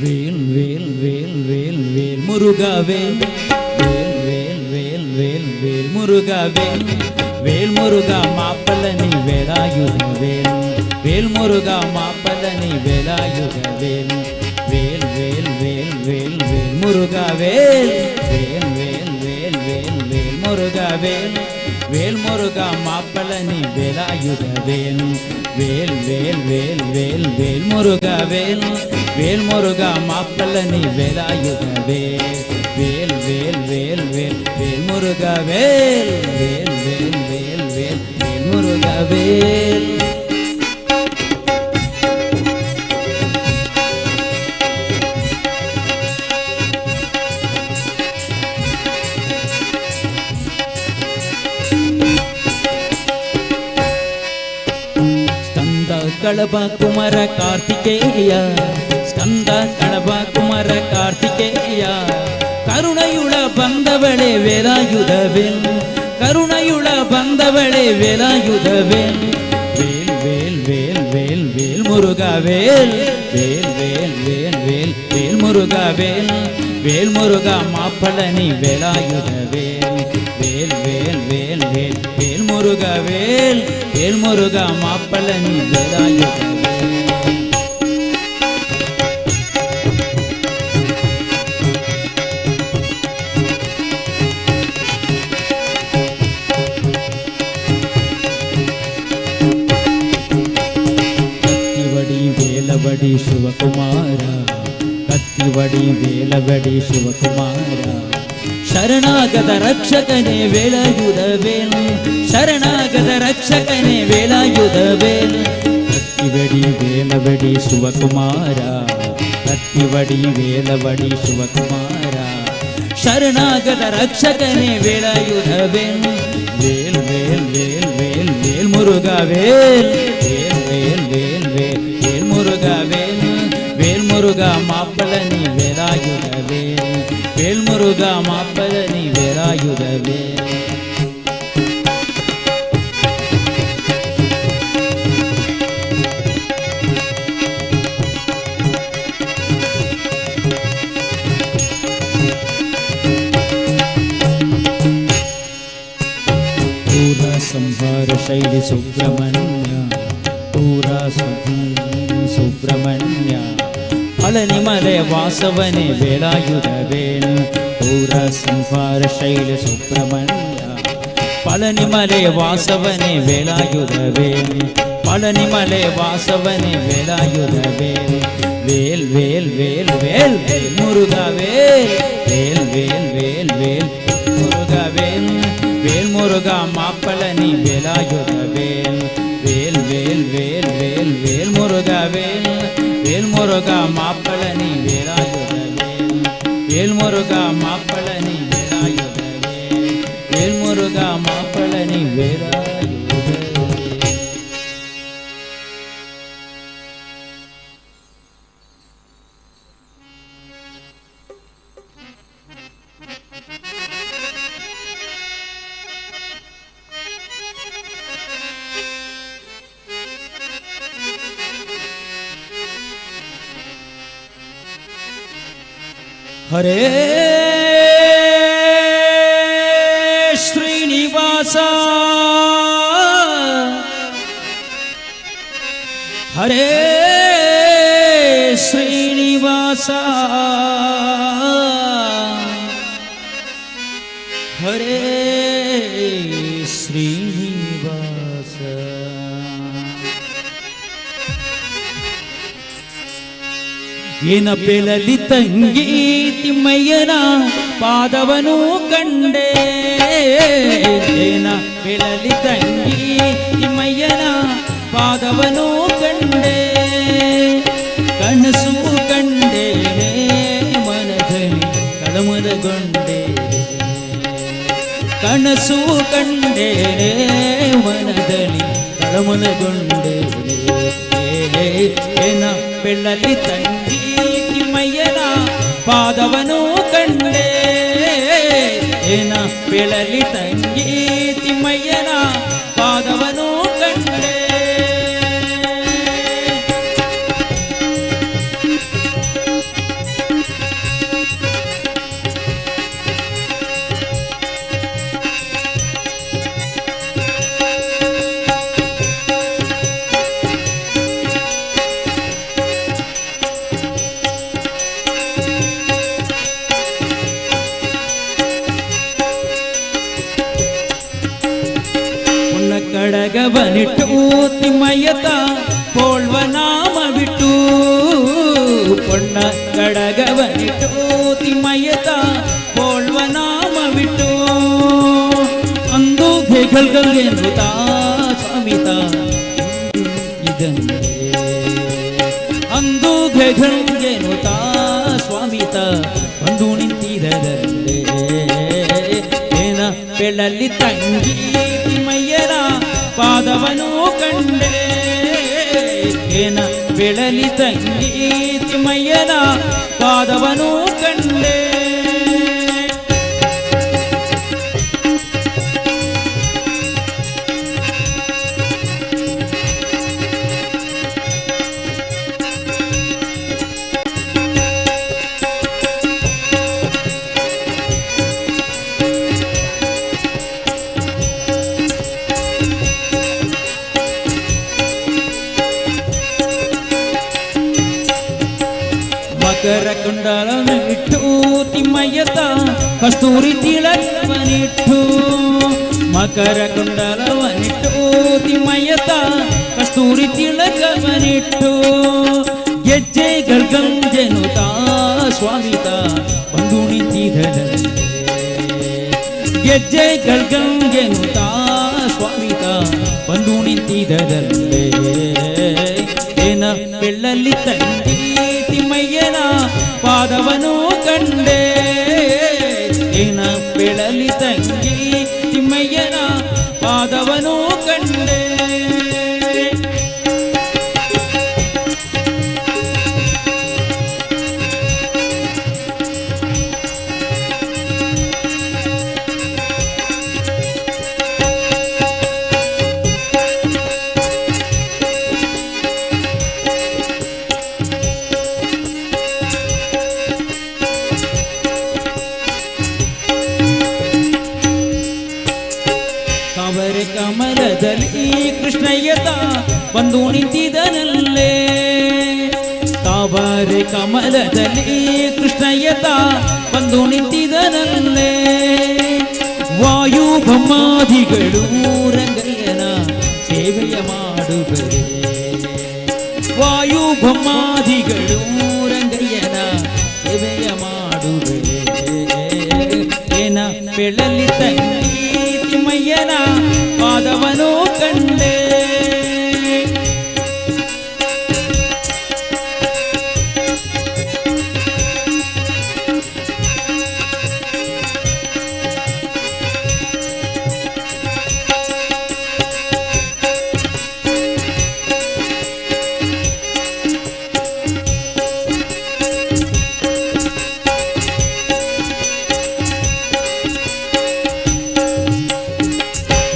வேல் வேல் வேல் வேல் வேல் முருகா வேல் வேல் வேல் வேல் வேல் வேல் முருகா வேல் வேல் முருகா மாப்பலனி வேலாயுத வேல் வேல் முருகா மாப்பலனி வேலாயுத வேல் வேல் வேல் வேல் வேல் வேல் முருகா வேல் வேல் வேல் வேல் வேல் வேல் முருகா வேல் வேல் முருகா மாப்பலனி வேலாயுத வேல் வேல் வேல் வேல் வேல் வேல் முருகா வேல் வேல் முருகா மாப்பலனி வேலாயுத வேல் வேல் வேல் வேல் வேல் வேல் முருகா வேல் வேல் வேல் வேல் வேல் வேல் முருகா வேல். ಕಳಬ ಕುಮಾರ ಕಾರ್ತಿಕೇಯ ಸ್ಕಂದ ಕಳಬ ಕುಮಾರ ಕಾರ್ತಿಕೇಯ ಕರುಣಯುಳ ಬಂದವಳೆ ವೇಲಾಯುಧವೇಲ್ ಕರುಣಯುಳ ಬಂದವಳೆ ವೇಲಾಯುಧವೇಲ್ வேல் வேல் வேல் வேல் வேல் முருகா வேல் வேல் வேல் வேல் வேல் வேல் முருகா வேல் வேல் முருகா மாப்பழனி வேலாயுத வேல் வேல் வேல் வேல் வேல் வேல் முருகா வேல் வேல் முருகா மாப்பழனி வேலாயுத ವೇಲವಡಿ ಶಿವಕುಮಾರ ಕತ್ತಿವಡಿ ವೇಲವಡಿ ಶಿವಕುಮಾರ ಶರಣಾಗದ ರಕ್ಷಕನೇ ವೇಲಾಯುಧವೇಲ್ ಶರಣಾಗದ ರಕ್ಷಕನೇ ವೇಲಾಯುಧವೇಲ್ ಕತ್ತಿವಡಿ ವೇಲವಡಿ ಶಿವಕುಮಾರ ಕತ್ತಿವಡಿ ವೇಲವಡಿ ಶಿವಕುಮಾರ ಶರಣಾಗದ ರಕ್ಷಕನೇ ವೇಲಾಯುಧವೇಲ್ ವೇಲ್ ವೇಲ್ ವೇಲ್ ವೇಲ್ ವೇಲ್ ಮುರುಘಾ ವೇಲ್ ವೇಲ್ ವೇಲ್ ವೇಲ್ ವೇಲ್ வேல் முருகா வேல் வேல் முருகா மாப்பழனி வேலாயுத வேல் வேல் முருகா மாப்பழனி வேலாயுத வேல் பூரா சம்ஹார ಶೈಲಿ ಸುಬ್ರಹ್ಮಣ್ಯ பூரா ಸುಬ್ರಹ್ಮಣ್ಯ ಪಳನಿಮಲೆ ವಾಸವನೆ ವೇಲಾಯುಧವೇಲ್ ಪೂರ ಸಂಹಾರ ಶೈಲ ಸುಬ್ರಹ್ಮಣ್ಯ ಪಳನಿಮಲೆ ವಾಸವನೆ ವೇಲಾಯುಧವೇಲ್ ಪಳನಿಮಲೆ ವಾಸವನೆ ವೇಲಾಯುಧವೇಲ್ ವೇಲ್ ವೇಲ್ ವೇಲ್ ವೇಲ್ ವೇಲ್ ಮುರುಘಾ ವೇಲ್ ವೇಲ್ ವೇಲ್ ವೇಲ್ ವೇಲ್ ಮುರುಘಾ ವೇಲ್ ವೇಲ್ ಮುರುಘಾ ಮಾಪಳನಿ ವೇಲಾಯುಧವೇಲ್ வேல் வேல் வேல் வேல் வேல் முருகா வேல் வேல் முருகா மாப்பழனி வேலாயுத வேல் வேல் முருகா மாப்பழனி வேலாயுத வேல் வேல் முருகா மாப்பழனி வேலாயுத ಹರೇ ಶ್ರೀನಿವಾಸ ಹರೇ ಶ್ರೀನಿವಾಸ ಹರೇ ಶ್ರೀನಿವಾಸ ಏನ ಪೆಳಲಿ ತಂಗಿ ತಿಮ್ಮಯ್ಯನ ಪಾದವನು ಕಂಡೆ ಏನ ಪೆಳಲಿ ತಂಗಿ ತಿಮ್ಮಯ್ಯನ ಪಾದವನು ಕಂಡೆ ಕನಸು ಕಂಡೆ ಮನದಲ್ಲಿ ಕಳಮಲಗೊಂಡೆ ಕನಸು ಕಂಡೆ ಮನದಲ್ಲಿ ಕಳಮಲಗೊಂಡೆ ಏನ ಪೆಳಲಿ ತಂಗಿ ತಿಮ್ಮಯ್ಯನ ಪಾದವನು ಕಂಡೆ ಏನ ಪೆಳಲಿ ತಂಗಿ ತಿಮ್ಮಯ್ಯನ ಪಾದವನು ಕಂಡೆ ಕಡಗವನಿಟ್ಟು ತಿಮ್ಮಯ್ಯತ ಪೋಳ್ವ ನಾಮ ಬಿಟ್ಟು ಪೊಣ್ಣ ಕಡಗವನಿಟ್ಟು ತಿಮ್ಮಯ್ಯತ ಪೋಳ್ವ ನಾಮ ಬಿಟ್ಟು ಅಂದು ಘೆಗಲ್ಗಲ್ಗೆನ್ನುತ್ತಾ ಸ್ವಾಮಿತ ಇದನ್ನೇ ಅಂದು ಘೆಗಲ್ಗೆನ್ನುತ್ತಾ ಸ್ವಾಮಿತ ಒಂದು ನಿಂತಿರದಲ್ಲೇ ಏನ ಪೆಳಲಿ ತಂಗಿ ತಿಮ್ಮಯ್ಯನ ಪಾದವನು ಕಂಡೆ ಏನ ಬೆಳಲಿ ತಂಗಿ ತಿಮ್ಮಯ್ಯನ ಪಾದವನು ಕಂಡೆ. ಮಕರ ಕುಂಡಲನಿಟ್ಟು ತಿಮ್ಮಯ್ಯತ ಕಸ್ತೂರಿ ತಿಲಕವನಿಟ್ಟು. ಮಕರ ಕುಂಡಲವನಿಟ್ಟು ತಿಮ್ಮಯ್ಯತ ಕಸ್ತೂರಿ ತಿಲಕವನಿಟ್ಟು. ಗೆಜ್ಜೆಗಳು ಗಂಜನುತ ಸ್ವಾಮಿತ ಬಂದು ನಿಂತಿದನಂತೆ. ಗೆಜ್ಜೆಗಳು ಗಂಜನುತ ಸ್ವಾಮಿತ ಬಂದು ನಿಂತಿದನಂತೆ. ಏನ ಬೆಳ್ಳಲ್ಲಿ ತಂಗಿ ತಿಮ್ಮಯ್ಯನ ಪಾದವನು ಕಂಡೆ. ಏನ ಬೆಳಲಿ ತಂಗಿ ತಿಮ್ಮಯ್ಯನ ಪಾದವನು ಕಂಡೆ. ತಾವರೆ ಕಮಲದಲ್ಲಿ ಕೃಷ್ಣಯ್ಯತ ಬಂದು ನಿಂತಿದನಲ್ಲೇ. ತಾವರೆ ಕಮಲದಲ್ಲಿ ಕೃಷ್ಣಯ್ಯತ ಬಂದು ನಿಂತಿದನಲ್ಲೇ. ವಾಯು ಬ್ರಹ್ಮಾದಿಗಳು ರಂಗಯ್ಯನ ಸೇವೆಯ ಮಾಡುವರೆ. ವಾಯು ಬ್ರಹ್ಮಾದಿಗಳು ರಂಗಯ್ಯನ ಸೇವೆಯ ಮಾಡುವರೆ. ಏನ ಬೆಳಲಿ ತಂಗಿ ತಿಮ್ಮಯ್ಯನ ಪಾದವನು ಕಂಡೆ.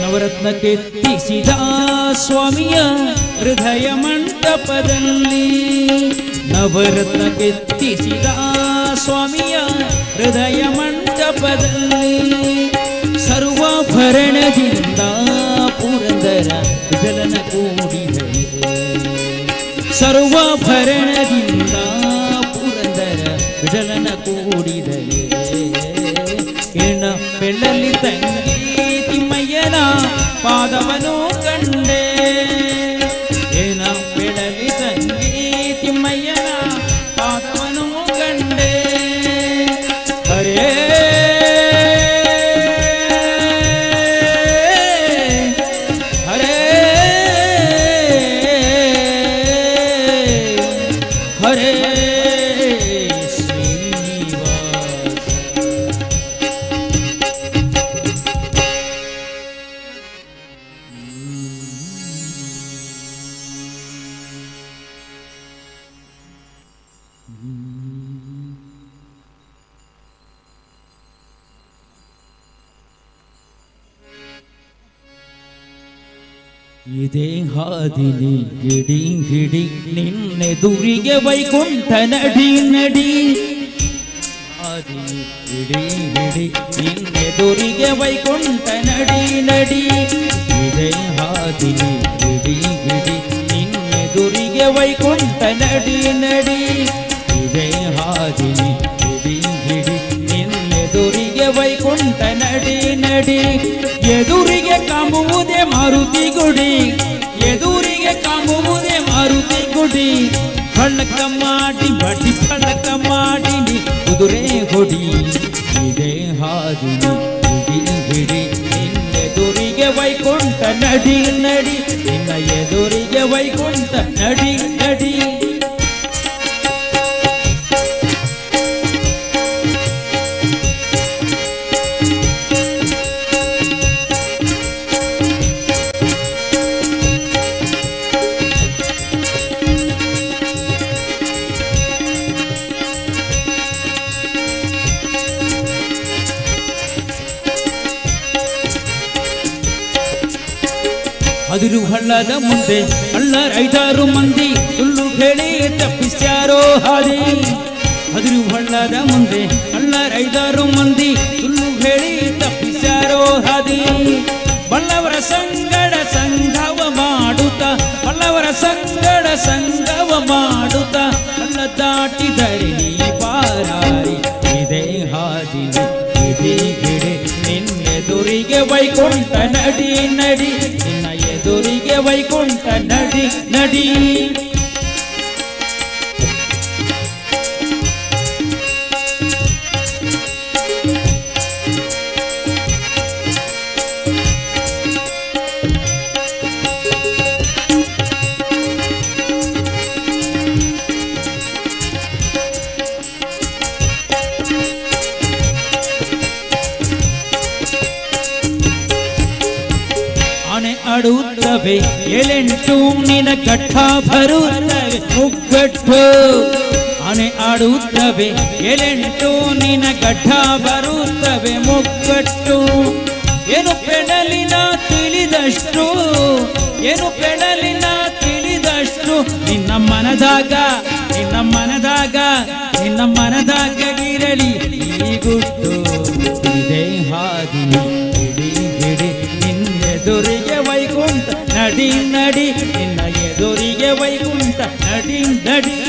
ನವರತ್ನ ಕೆತ್ತಿಸಿದ ಸ್ವಾಮಿಯ ಹೃದಯ ಮಂಟಪದಲ್ಲಿ. ನವರತ್ನ ಕೆತ್ತಿಸಿದ ಸ್ವಾಮಿಯ ಹೃದಯ ಮಂಟಪದಲ್ಲಿ. ಸರ್ವಾಭರಣದಿಂದ ಪುರಂದರ ವಿಠಲನ ಕೂಡಿದರೆ. ಸರ್ವಾಭರಣದಿಂದ ಪುರಂದರ ವಿಠಲನ ಕೂಡಿದರೆ. ಏನ ಬೆಳ್ಳಲಿ ತಂಗಿ ತಿಮ್ಮಯ್ಯನ ಪಾದವನು ಕಂಡೆ. ಏನ ಬೆಳಲಿ ತಂಗಿ ತಿಮ್ಮಯ್ಯನ ಪಾದವನು ಕಂಡೆ. ಹರೇ ಹರೇ ಹರೇ ಇದೇ ಹಾದಿನಿ ಗಿಡಿ ಹಿಡಿ ನಿನ್ನೆದುರಿಗೆ ವೈಕುಂಠ ನಡಿ ನಡಿ. ಹಾದಿನಿ ಗಿಡಿ ಹಿಡಿ ನಿನ್ನೆದುರಿಗೆ ವೈಕುಂಠ ನಡಿ ನಡಿ. ಇದೇ ಹಾದಿನಿ ಗಿಡಿ ಹಿಡಿ ನಿನ್ನೆದುರಿಗೆ ವೈಕುಂಠ ನಡಿ ನಡಿ. ಇದೇ ಹಾದಿನಿ ಗಿಡಿ ಹಿಡಿ ನಿನ್ನೆದುರಿಗೆ ವೈಕುಂಠ ನಡಿ ನಡಿ. ಎದುರಿಗೆ ಕಾಂಬುವುದೇ ಮಾರುತಿ ಗುಡಿ. ಎದುರಿಗೆ ಕಾಂಬುವುದೇ ಮಾರುತಿ ಗುಡಿ. ಫಳಕ ಮಾಡಿ ಬಡಿ ಫಳಕ ಮಾಡಿ ಕುದುರೆ ಹೊಡಿ. ಇದೇ ಹಾದಿನಿ ಹಿಡಿ ಹಿಡಿ ನಿನ್ನೆದುರಿಗೆ ವೈಕುಂಠ ನಡಿ ನಡಿ. ನಿನ್ನ ಎದುರಿಗೆ ವೈಕುಂಠ ನಡಿ ನಡಿ. ಅದಿರು ಹಳ್ಳದ ಮುಂದೆ ಕಳ್ಳರೈದಾರು ಮಂದಿ ಸುಳ್ಳು ಹೇಳಿ ತಪ್ಪಿಸ್ಯಾರೋ ಹಾದಿ. ಅದಿರು ಹಳ್ಳದ ಮುಂದೆ ಕಳ್ಳರೈದಾರು ಮಂದಿ ಸುಳ್ಳು ಹೇಳಿ ತಪ್ಪಿಸ್ಯಾರೋ ಹಾದಿ. ಬಲ್ಲವರ ಸಂಗಡ ಸಂಗವ ಮಾಡುತ್ತ, ಬಲ್ಲವರ ಸಂಗಡ ಸಂಗವ ಮಾಡುತ್ತ ಕಳ್ಳ ದಾಟಿದರೆ ನೀ ಪಾರಾರಿ. ಇದೇ ಹಾದಿ ಇದೇ ಗಿಡೆ ನಿನ್ನೆದುರಿಗೆ ವೈಕುಂಠ ನಡಿ ನಡಿ, ನಿನ್ನ ಎದುರಿಗೆ ವೈಕುಂಠ ನಡಿ ನಡಿ. ಆನೆ ಆಡುತ್ತವೆ ಏಳೆಂಟು ನಿನ ಘಟ್ಟ ಬರುತ್ತವೆ ಮುಗ್ಗಟ್ಟು. ಆನೆ ಆಡುತ್ತವೆ ಏಳೆಂಟು ನಿನ ಘಟ್ಟ ಬರುತ್ತವೆ ಮುಗ್ಗಟ್ಟು. ಏನು ಪೆಡಲಿನ ತಿಳಿದಷ್ಟು, ಏನು ಪೆಡಲಿನ ತಿಳಿದಷ್ಟು ನಿನ್ನ ಮನದಾಗ, ನಿನ್ನ ಮನದಾಗ, ನಿನ್ನ ಮನದಾಗ ಇರಲಿ ಈ ಗುಟ್ಟು. ಇದೇ ಹಾದಿ ಗಿಡಿ ಗಿಡಿ ನಿನ್ನೆದುರಿಗೆ ವೈಕುಂಠ ನಡಿ ನಡಿ, ನಿನ್ನ ಎದುರಿಗೆ ವೈಕುಂಠ ನಡಿ ನಡಿ.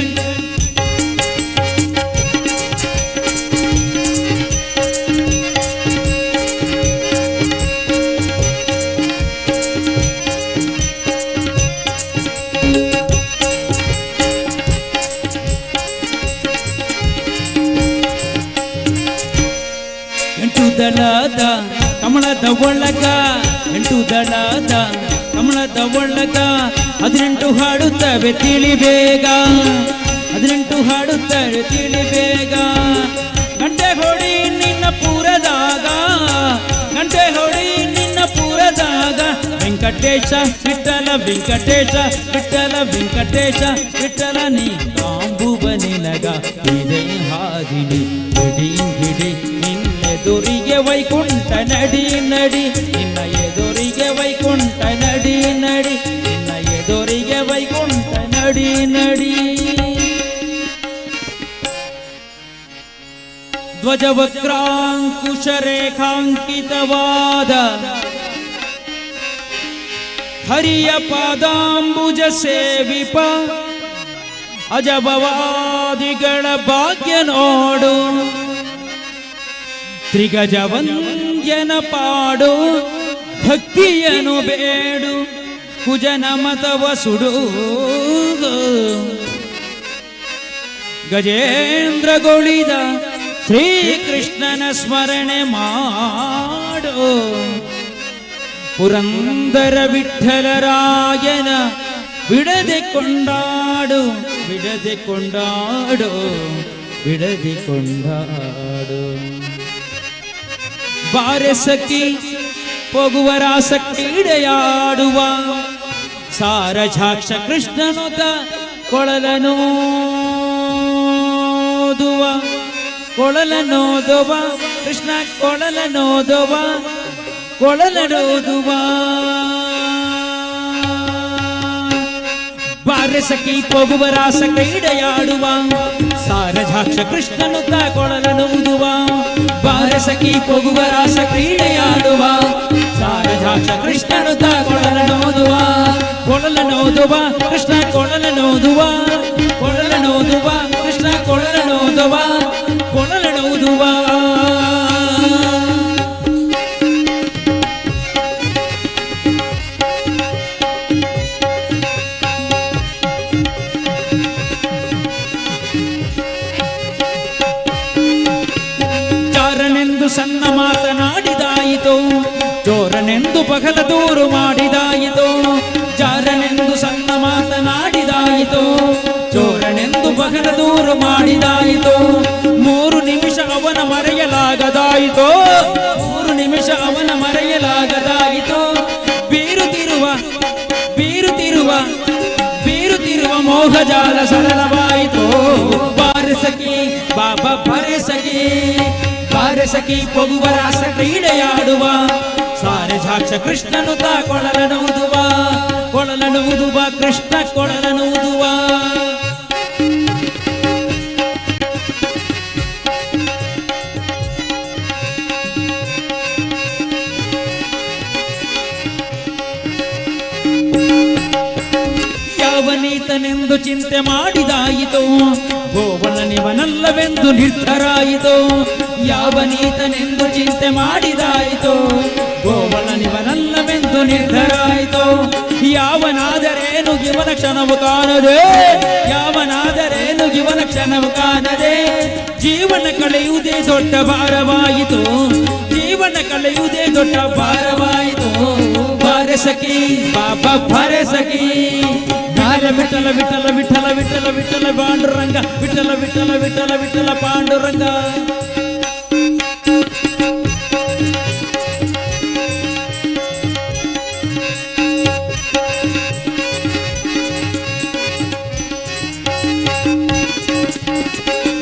ಎಂಟು ದಳದ ಕಮಲದ ಒಳಗ, ಎಂಟು ದಳದ ಕಮಲದ ಒಳಗ 18 ಹಾಡುತ್ತವೆ ತಿಳಿಬೇಗ, 18 ಹಾಡುತ್ತವೆ ತಿಳಿಬೇಗ. ಗಂಟೆ ಹೊಡಿ ನಿನ್ನ ಪೂರದಾಗ, ಗಂಟೆ ಹೊಡಿ ನಿನ್ನ ಪೂರದಾಗ. ವೆಂಕಟೇಶ ವಿಠಲ ವೆಂಕಟೇಶ ವಿಠಲ ವೆಂಕಟೇಶ ವಿಠಲ ನೀ ಕಾಂಬುವ ನಿನಗ. ಇದೇ ಹಾದಿನಿ ಗಿಡಿ ಗಿಡಿ ನಿನ್ನೆದುರಿಗೆ ವೈಕುಂಠ ನಡಿ ನಡಿ, ನಿನ್ನ ಎದುರಿಗೆ ವೈಕುಂಠ ನಡಿ ನಡಿ, ನಿನ್ನ ಎದುರಿಗೆ ವೈಕುಂಠ ನಡಿ ನಡಿ. ಧ್ವಜವಕ್ರಾಂಕುಶರೇಖಾಂಕಿತವಾದ ಹರಿಯ ಪಾದಾಂಬುಜ ಸೇವಿಪ ಅಜಭವಾದಿಗಳ ಭಾಗ್ಯ ನೋಡು. ತ್ರಿಗಜವಂದ್ಯನ ಪಾಡು ಭಕ್ತಿಯನು ಬೇಡು, ಕುಜನ ಮತವ ಸುಡು. ಗಜೇಂದ್ರಗೊಳಿದ ಶ್ರೀಕೃಷ್ಣನ ಸ್ಮರಣೆ ಮಾಡು. ಪುರಂದರ ವಿಠ್ಠಲರಾಯನ ಬಿಡದೆ ಕೊಂಡಾಡು, ಬಿಡದೆ ಕೊಂಡಾಡು, ಬಿಡದೆ ಕೊಂಡಾಡು. ಬಾರೆ ಸಖಿ ಪೊಗುವರಾಸ ಕ್ರೀಡೆಯಾಡುವ ಸಾರಜಾಕ್ಷ ಕೃಷ್ಣನುತ ಕೊಳಲನೋದುವ, ಕೊಳಲನೋದುವ ಕೃಷ್ಣ ಕೊಳಲನೋದುವ, ಕೊಳಲನೋದುವ. ಬಾರೆ ಸಖಿ ಪೊಗುವರಾಸ ಕ್ರೀಡೆಯಾಡುವ ಸಾರಜಾಕ್ಷ ಕೃಷ್ಣನುತ ಕೊಳಲನೋದುವ. ಬಾರೆ ಸಖಿ ಪೊಗುವರಾಸ ಕ್ರೀಡೆಯಾಡುವ ಸಾರಜಾಕ್ಷ ಕೃಷ್ಣನುತ ಕೊಳಲನೋದುವ, ಕೊಳಲನೋದುವ ಕೃಷ್ಣ ಕೊಳಲನೋದುವ, ಕೊಳಲನೋದುವ ಕೃಷ್ಣ ಕೊಳಲನೋದುವ, ಕೊಳಲನೋದುವ. ಸಣ್ಣ ಮಾತನಾಡಿದಾಯಿತು, ಚೋರನೆಂದು ಪಗಲ ದೂರು ಮಾಡಿದಾಯಿತು. ಜಾರನೆಂದು ಸಣ್ಣ ಮಾತನಾಡಿದಾಯಿತು, ಚೋರನೆಂದು ಪಗಲ ದೂರು ಮಾಡಿದಾಯಿತು. 3 ನಿಮಿಷ ಅವನ ಮರೆಯಲಾಗದಾಯಿತು, 3 ನಿಮಿಷ ಅವನ ಮರೆಯಲಾಗದಾಯಿತು. ಬೀರುತ್ತಿರುವ ಬೀರುತ್ತಿರುವ ಬೀರುತ್ತಿರುವ ಮೋಹಜಾಲ ಸರಳವಾಯಿತು. ಬಾರೆ ಸಖಿ ಬಾಬಾ ಬಾರೆ ಸಖಿ, ಬಾರೆ ಸಖಿ ಪೊಗುವರಾಸ ಕ್ರೀಡೆಯಾಡುವ ಸಾರೆ ಸಾಕ್ಷ ಕೃಷ್ಣನು ತಾ ಕೊಳಲನೂದುವ ಕೊಳಲನೂದುವ ಕೃಷ್ಣ ಕೊಳಲನೂದುವ ಯಾವನೀತನೆಂದು ಚಿಂತೆ ಮಾಡಿದಾಯಿತು ಗೋವಲನಿವನಲ್ಲವೆಂದು ನಿರ್ಧಾರಾಯಿತು ಯಾವನೀತನೆಂದು ಚಿಂತೆ ಮಾಡಿದಾಯಿತು ಗೋವಲನಿವನಲ್ಲವೆಂದು ನಿರ್ಧಾರಾಯಿತು ಯಾವನಾದರೇನು ಇವನ ಕ್ಷಣವು ಕಾಣದೆ ಯಾವನಾದರೇನು ಇವನ ಕ್ಷಣವು ಕಾಣದೆ ಜೀವನ ಕಳೆಯುವುದೇ ದೊಡ್ಡ ಭಾರವಾಯಿತು ಜೀವನ ಕಳೆಯುವುದೇ ದೊಡ್ಡ ಭಾರವಾಯಿತು ಬಾರೆ ಸಖಿ ಬಾಬಾ ಬಾರೆ ಸಖಿ ವಿಠಲ ವಿಠಲ ವಿಠಲ ವಿಠಲ ವಿಠಲ ಪಾಂಡುರಂಗ ವಿಠಲ ವಿಠಲ ವಿಠಲ ವಿಠಲ ಪಾಂಡುರಂಗ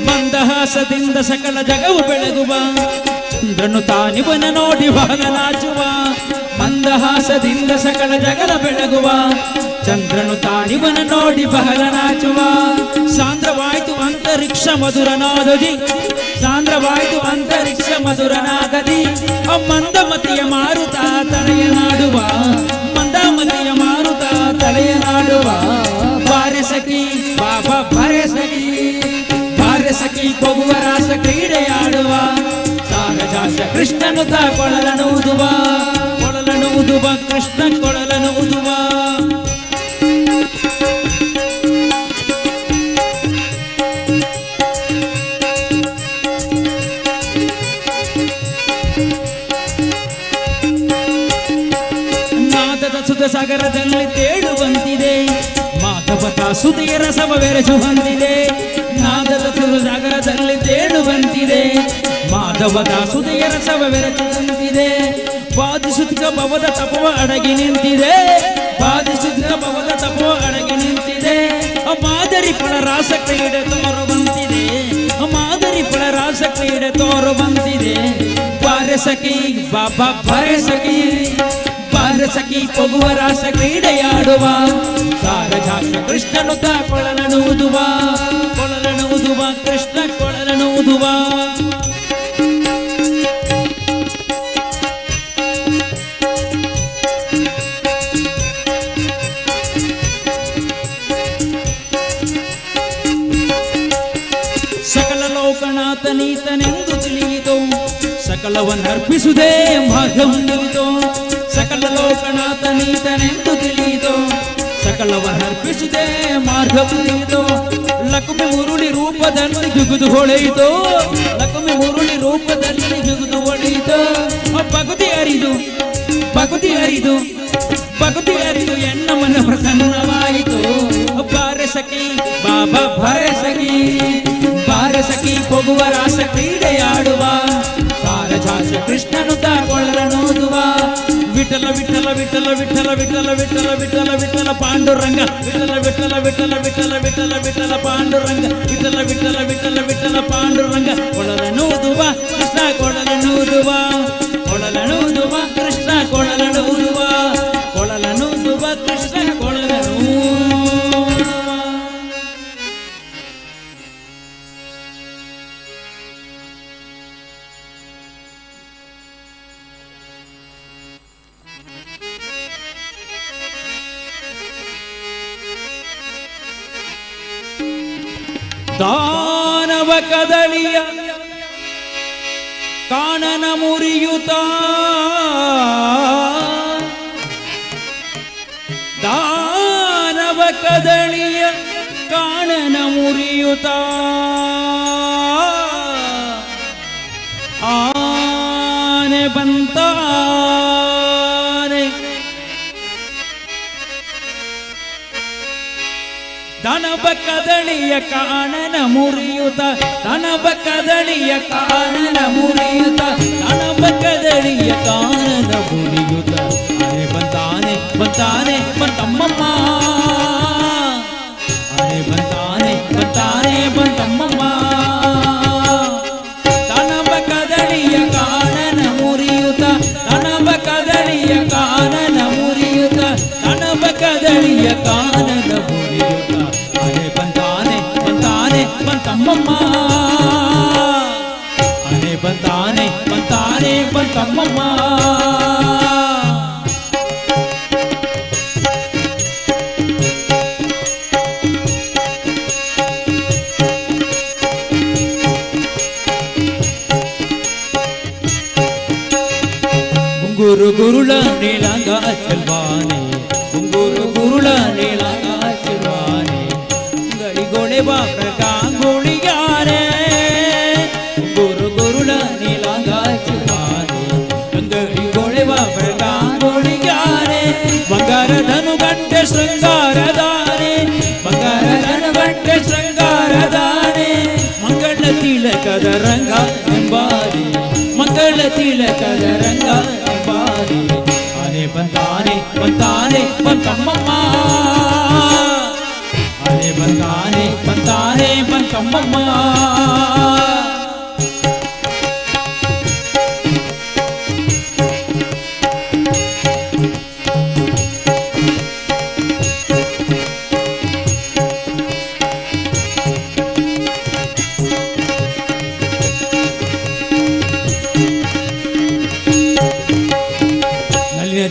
ಮಂದಹಾಸದಿಂದ ಸಕಲ ಜಗವು ಬೆಳಗುವ ಚಂದ್ರನು ತಾನಿವನ ನೋಡಿ ಬಹಳನಾಚುವ ಮಂದಹಾಸದಿಂದ ಸಕಲ ಜಗಲ ಬೆಳಗುವ ಚಂದ್ರನು ತಾನಿವನ ನೋಡಿ ಬಹಳ ನಾಚುವ ಸಾಂದ್ರವಾಯ್ತು ಅಂತರಿಕ್ಷ ಮಧುರನಾದದಿ ಸಾಂದ್ರವಾಯ್ತು ಅಂತರಿಕ್ಷ ಮಧುರನಾಗದಿ ಮಂದಮತಿಯ ಮಾರುತ ತಲೆಯನಾಡುವ ಮಂದಮತಿಯ ಮಾರುತ ತಲೆಯನಾಡುವ ಬಾರೆ ಸಖಿ ಬಾಬಾ ಬಾರೆ ಸಖಿ ಬಾರೆ ಸಖಿ ಹೋಗುವ ರಾಸ ಕ್ರೀಡೆಯಾಡುವ ಸಾರಜಾಸ ಕೃಷ್ಣನು ತಾ ಕೊಳಲನೂದುವ ಕೊಳಲನೂದುವ ಕೃಷ್ಣ ಕೊಳಲನೂದುವ ಸಾಗರದಲ್ಲಿ ತೇಳುವಂತಿದೆ ಮಾಧವತ ಸುದಿಯ ರಸವ ಬೆರೆಸುವಂತಿದೆ ನಾದದ ಸಾಗರದಲ್ಲಿ ತೇಳುವಂತಿದೆ ಮಾಧವದ ಸುದಿಯ ರಸವ ಬೆರೆಸುವಂತಿದೆ ಬಾಧಿಸುತ್ತಿಕ ಭವದ ತಪವ ಅಡಗಿ ನಿಂತಿದೆ ಬಾಧಿಸುತ್ತಿಕ ಭವದ ತಪವ ಅಡಗಿ ನಿಂತಿದೆ ಮಾದರಿ ಫಲ ರಾಸ ಕ್ರೀಡೆ ತೋರುವಂತಿದೆ ಮಾದರಿ ಫಲ ರಾಸ ಕ್ರೀಡೆ ತೋರುವಂತಿದೆ ಬಾರೆ ಸಖಿ ಬಾಬಾ ಬಾರೆ ಸಖಿ ಬಾರೆ ಸಖಿ ಹೋಗುವ ರಾಸ ಕ್ರೀಡೆಯಾಡುವ ಸಾರಜಾಕ್ಷ ಕೃಷ್ಣನು ತಾ ಕೊಳಲನೂದುವ ಕೊಳಲನೂದುವ ಕೃಷ್ಣ ಕೊಳಲನೂದುವ ಸಕಲ ಲೋಕನಾಥನೀತನೆಂದು ತಿಳಿಯಿತು ಸಕಲವನ್ನರ್ಪಿಸುವುದೇ ಮಾರ್ಗವನ್ನಿತು ಸಕಲ ಲೋಕನಾಥನೀತನೆಂದು ತಿಳಿಯಿತು ಸಕಲವನ್ನರ್ಪಿಸುವುದೇ ಮಾರ್ಗವನ್ನಿತು ಲಕ್ಷ್ಮಿ ಮುರುಳಿ ರೂಪದಲ್ಲಿ ಜುಗುದು ಹೊಳೆಯಿತು ಲಕ್ಷ್ಮಿ ಮುರುಳಿ ರೂಪದಲ್ಲಿ ಜುಗುದು ಹೊಳೆಯಿತು ಭಕ್ತಿ ಅರಿದು ಭಕ್ತಿ ಅರಿದು ಭಕ್ತಿ ಅರಿದು ಎನ್ನ ಮನ ಪ್ರಸನ್ನವಾಯಿತು ಬಾರೆ ಸಖಿ ಬಾಬಾ ಬಾರೆ ಸಖಿ ಬಾರೆ ಸಖಿ ಹೋಗುವ ರಾಸ ಕ್ರೀಡೆಯಾಡುವ ಸಾರಜಾಸ ಕೃಷ್ಣನು ತಾ ಕೊಳಲನೂದುವ ವಿಠಲ ವಿಠಲ ವಿಠಲ ವಿಠಲ ವಿಠಲ ವಿಠಲ ವಿಠಲ ವಿಠಲ ಪಾಂಡುರಂಗ ವಿಠಲ ವಿಠಲ ವಿಠಲ ವಿಠಲ ವಿಠಲ ವಿಠಲ ಪಾಂಡುರಂಗ ವಿಠಲ ವಿಠಲ ವಿಠಲ ವಿಠಲ ಪಾಂಡುರಂಗ ಕೊಳಲನೂದುವ ಕೃಷ್ಣ ಕೊಳಲನೂದುವ ಕೊಳಲನೂದುವ ಕೃಷ್ಣ ಕೊಳಲನೂದುವ ಕೊಳಲನೂದುವ ಕೃಷ್ಣ ಕೊಳಲನೂದುವ ದಾನವ ಕದಳಿಯ ಕಾಣನ ಮುರಿಯುತ್ತ ದಾನವ ಕದಳಿಯ ಕಾಣನ ಮುರಿಯುತ್ತ ಆನೆ ಬಂತಾನೆ ದನಬ ಕದಳಿಯ ಕಾಣನ ಮುರಿಯುತ ದನಬ ಕದಳಿಯ ಕಾಣನ ಮುರಿಯುತ ದನಬ ಕದಳಿಯ ಕಾಣನ ಮುರಿಯುತ ಅರೆ ಬಂತಾನೆ ಬಂತಾನೆ ಬಂತಮ್ಮಮ್ಮ ಅರೆ ಬಂತಾನೆ ಬಂತಾನೆ ಬಂತಮ್ಮಮ್ಮ ದನಬ ಕದಳಿಯ ಕಾಣನ ಮುರಿಯುತ ದನಬ ಕದಳಿಯ ಬಂತಮ್ಮಮ್ಮ ಆನೆ ಬಂತಾನೆ ಬಂತಾನೆ ಬಂತಮ್ಮಮ್ಮ ಗುರು ಗುರುಳ ನೀಳಂಗ ಚೆಲ್ವಾನೆ ಗುರುಳ ನೀಳಂಗ ಚೆಲ್ವಾನೆ ಗಡಿಗೋಳೆ ಬಾಪ್ರಕಾಂಗುಳಿಯಾರೆ ಗುರುಳ ನೀಳಂಗ ಚೆಲ್ವಾನೆ ಗಡಿಗೋಳೆ ಬಾಪ್ರಕಾಂಗುಳಿಯಾರೆ ಬಂಗಾರದನು ಗಂಟೆ ಶೃಂಗಾರದಾನೆ ಬಂಗಾರದನು ಗಂಟೆ ಶೃಂಗಾರದಾನೆ ಮಂಗಳ ತಿಲಕದ ರಂಗ ಎಂಬಾರಿ ಮಂಗಳ ತಿಲಕದ ರಂಗ ಎಂಬಾರಿ ಆನೆ ಬಂತಾನೆ ಬಂತಾನೆ ಬಂತಮ್ಮಮ್ಮ ಆನೆ ಬಂತಾನೆ ಬಂತಾನೆ ಬಂತಮ್ಮಮ್ಮ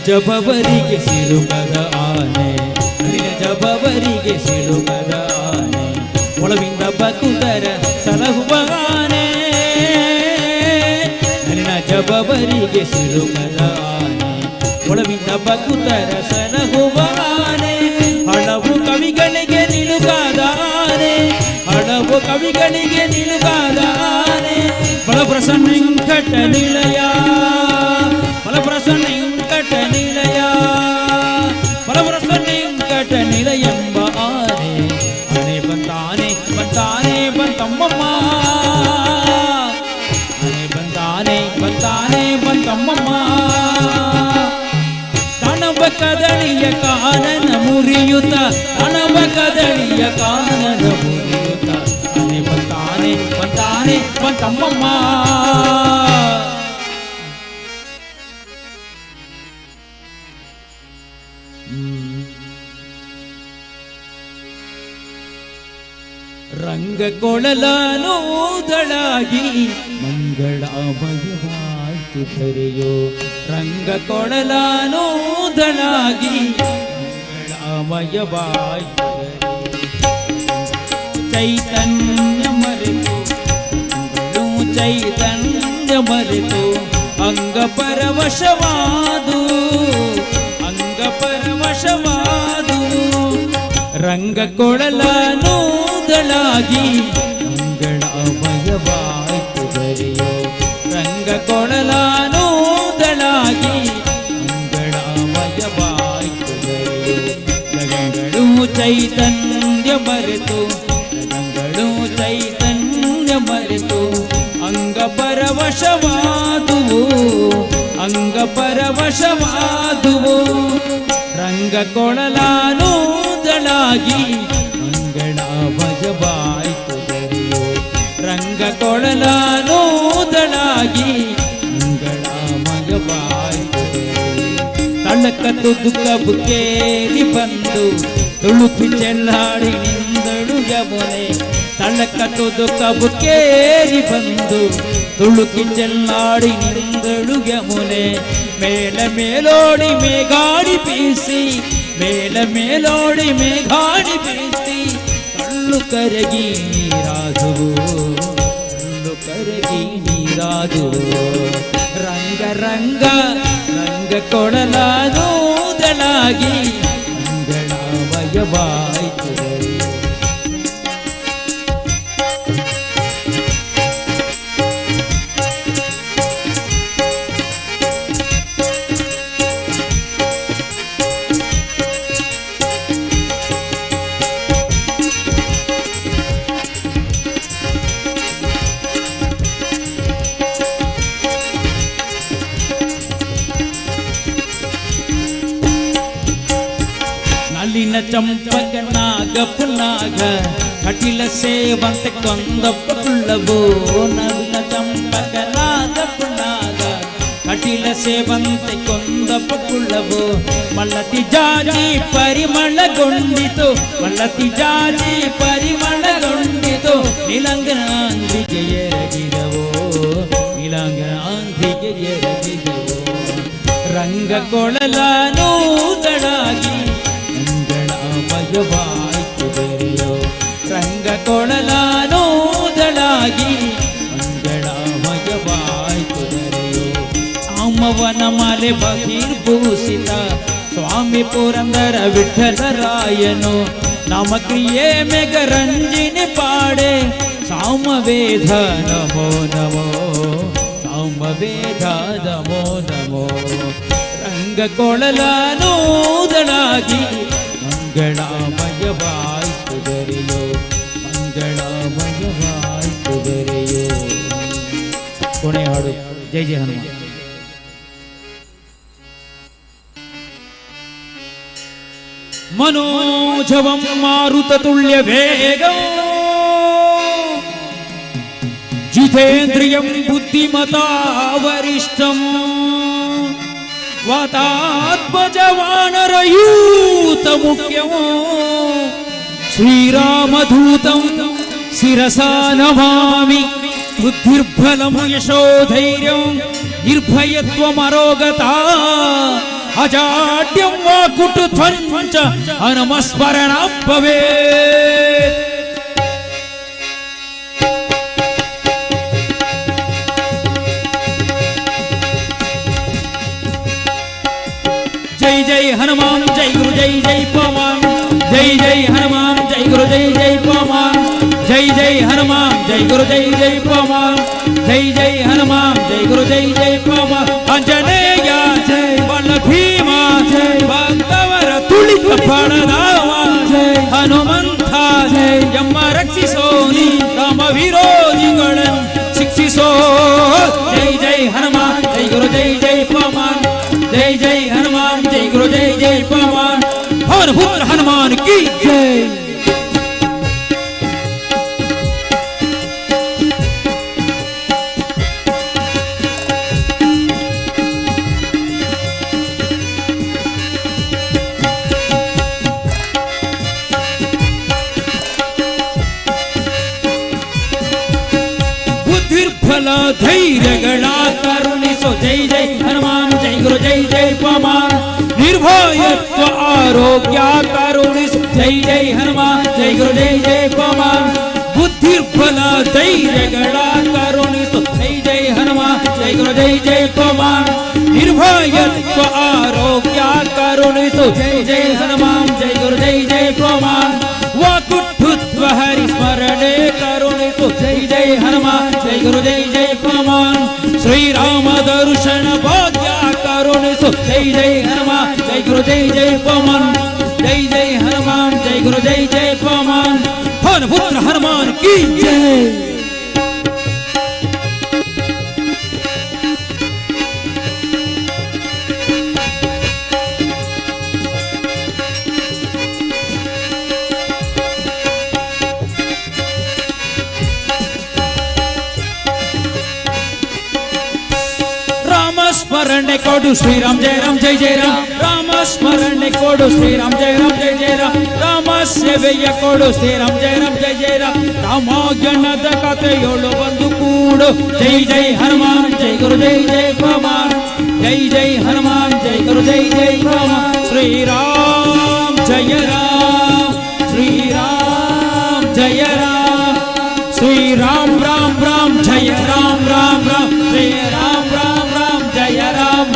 ಜಬವರಿಗೆ ಸಿಲುಕದ ಆನೆ ಅಲ್ಲಿನ ಜಬವರಿಗೆ ಸಿಲುಕದ ಆನೆ ಒಳವಿಂದ ಬಕುದರ ಸಲಹುವ ಆನೆ ಅಲ್ಲಿನ ಜಬವರಿಗೆ ಸಿಲುಕದ ಆನೆ ಒಳವಿಂದ ಬಕುದರ ಸಲಹುವ ಆನೆ ಹಳವು ಕವಿಗಳಿಗೆ ನಿಲುಕಾದ ಆನೆ ಹಳವು ಕವಿಗಳಿಗೆ ನಿಲುಕಾದ ಆನೆ ಬಲಪ್ರಸನ್ನ ವೆಂಕಟ ನಿಲಯ ಬಲಪ್ರಸನ್ನ ವೆಂಕಟ ನಿಲಯ ಬಲಪ್ರಸನ್ನ ವೆಂಕಟ ನಿಲಯ ಎಂಬ ಆನೆ ಆನೆ ಬಂತಾನೆ ಬಂತಾನೆ ಬಂತಮ್ಮಮ್ಮ ಆನೆ ಬಂತಾನೆ ಬಂತಾನೆ ಬಂತಮ್ಮಮ್ಮ ತಣಬ ಕದಳಿಯ ಕಾನನ ಮುರಿಯುತ್ತ ತಣಬ ಕದಳಿಯ ಕಾನನ ಮುರಿಯುತ್ತ ಆನೆ ಬಂತಾನೆ ಬಂತಾನೆ ಬಂತಮ್ಮಮ್ಮ ರಂಗ ಕೊಳಲಾನೂದಳಾಗಿ ಮಂಗಳಾಮಯವಾಯ್ತು ಧರೆಯೋ ರಂಗ ಕೊಳಲಾನೂದಳಾಗಿ ಮಂಗಳಾಮಯವಾಯ್ತು ಚೈತನ್ಯ ಮರೆತು ಚೈತನ್ಯ ಮರೆತು ಅಂಗ ಪರವಶವಾದು ಅಂಗ ಪರವಶವಾದು ರಂಗ ಕೊಳಲಾನೂದಳಾಗಿ ಮಂಗಳಾಮಯವಾಯ್ತು ಧರೆಯೋ ರಂಗ ಕೊಳಲಾನೂದಳಾಗಿ ಮಂಗಳಾಮಯವಾಯ್ತು ಧರೆಯೋ ಜಗಗಳು ಚೈತನ್ಯ ಮರೆತು ಜಗಗಳು ಚೈತನ್ಯ ಮರೆತು ಅಂಗ ಪರವಶವಾದುವು ಅಂಗ ಪರವಶವಾದುವು ರಂಗ ಕೊಳಲಾನೂದಳಾಗಿ ಮಂಗಳಾಮಯವಾಯ್ತು ಧರೆಯೋ ರಂಗ ಕೊಳಲಾನೂದಳಾಗಿ ಮಂಗಳಾಮಯವಾಯ್ತು ತಳಕ ತುದುಕ ಬುಕ್ಕೇರಿ ಬಂದು ತುಳುಕಿ ಚೆಲ್ಲಾಡಿ ನಿಂದಳು ಯಮುನೆ ತಳಕ ತುದುಕ ಬುಕ್ಕೇರಿ ಬಂದು ತುಳುಕಿ ಚೆಲ್ಲಾಡಿ ನಿಂದಳು ಯಮುನೆ ಮೇಲ ಮೇಲೋಡಿ ಮೇಘಾಡಿ ಬೀಸಿ ಮೇಲ ಮೇಲೋಡಿ ಮೇಘಾಡಿ ಬೀಸಿ ಕಳ್ಳು ಕರಗಿ ನೀರಾದುವು ಕಳ್ಳು ಕರಗಿ ನೀರಾದುವು ರಂಗ ರಂಗ ರಂಗ ಕೊಳಲಾನೂದಳಾಗಿ ಮಂಗಳಾಮಯವಾಯ್ತು ನಲಿನ ಚಂಪಕ ನಾಗ ಪುನಾಗ ಕಟಿಲ ಸೇವಂತೆ ಕೊಂದಪ್ಪ ಕುಳ್ಳವು ನಲಿನ ಚಂಪಕ ನಾಗ ಪುನಾಗ ಕಟಿಲ ಸೇವಂತೆ ಕೊಂದಪ್ಪ ಕುಳ್ಳವು ಮಲ್ಲತಿ ಜಾಜಿ ಪರಿಮಳಗೊಂಡಿತು ಮಲ್ಲತಿ ಜಾಜಿ ಪರಿಮಳಗೊಂಡಿತು ನೀಲ ಇಳಂಗನಾಂದ್ರಿಗೆ ಎರಗಿದವೋ ಇಳಂಗನಾಂದ್ರಿಗೆ ಎರಗಿದವೋ ರಂಗ ಕೊಳಲಾನೂದಳಾಗಿ ಮಂಗಳಮಯವಾಯ್ತು ಬೆರೆಯೋ ರಂಗ ಕೊಳಲಾನೂದಳಾಗಿ ಮಂಗಳಮಯವಾಯ್ತು ಬೆರೆಯೋ ಅಮ್ಮವನ ಮಾಲೆ ಬಹಿರ್ಭೂಷಿತ ಸ್ವಾಮಿ ಪುರಂದರ ವಿಠಲರಾಯನು ನಾಮಕ್ರಿಯೆ ಮೆಗರಂಜಿನಿ ಪಾಡೆ ಸಾಮವೇದ ನಮೋ ನಮೋ ಸಾಮವೇದ ನಮೋ ನಮೋ ರಂಗ ಕೊಳಲಾನೂದಳಾಗಿ ಮಂಗಳಮಯವಾಯ್ತು ಬೆರೆಯೋ ಮಂಗಳಮಯವಾಯ್ತು ಬೆರೆಯೋ ಕೊನೆ ಹಾಡು ಜೈ ಜೈ ಹನುಮಾನ್. मनोजवं मारुततुल्यवेगं जितेन्द्रियं बुद्धिमता वरिष्ठं वातात्मजवानरयूतमुख्यं श्रीरामदूतं शिरसा नमामि बुद्धिर्बलं यशोधैर्यं निर्भयत्वमरोगता अजाड्यं वा कुटुध्वञ्च हनुमस्मरणं भवेत्. जय जय हनुमान जय गुरु जय जय पवन जय जय हनुमान जय गुरु जय जय पवन जय जय हनुमान जय गुरु जय जय पवन जय जय हनुमान जय गुरु जय जय पवन अंजनेय जय बल भीमा जय भक्तवर तुलित प्रणनाम जय हनुमंत जय यम रक्षिसोनि राम विरोधिಗಳನ್ನು ಶಿಕ್ಷಿಸೋ जय जय हनुमान जय गुरु जय जय पवन जय जय हनुमान जय गुरु जय जय पवन पवन पुत्र हनुमान की जय. बुद्धिर्बल धैर्यಗಳ ಕರುಣಿಸೋ जय जय हनुमान जय गुरु जय जय पवन निर्भयत्व आरोग्य करुणिसो जय जय हनुमान जय गुरु जय जय पवन बुद्धिर्बल धैर्यಗಳ ಕರುಣಿಸೋ जय जय हनुमान जय गुरु जय जय पवन निर्भयत्व आरोग्य करुणिसो जय जय हनुमान जय गुरु जय जय पवन वाकुटुत्व हरि स्मरणे करुणिसो जय जय हनुमान जय गुरु जय जय पवन श्री राम दर्शन भाग्य करुणिसो जय जय हनुमान जय गुरु जय जय पवन जय जय हनुमान जय गुरु जय जय पवन पवन पुत्र हनुमान की जय. स्मरणे कोडु श्री राम जय राम राम स्मरणे कोडु श्री राम जय राम राम सेवेय कोडु श्री राम जय राम रामाज्ञानದ ಕಥೆಯೊಳು ಬಂದು ಕೂಡು जय जय हनुमान जय गुरु जय जय पवन जय जय हनुमान जय गुरु जय जय पवन श्री राम जय राम श्री राम जय राम श्री राम राम राम जय राम राम राम श्री राम राम राम जय राम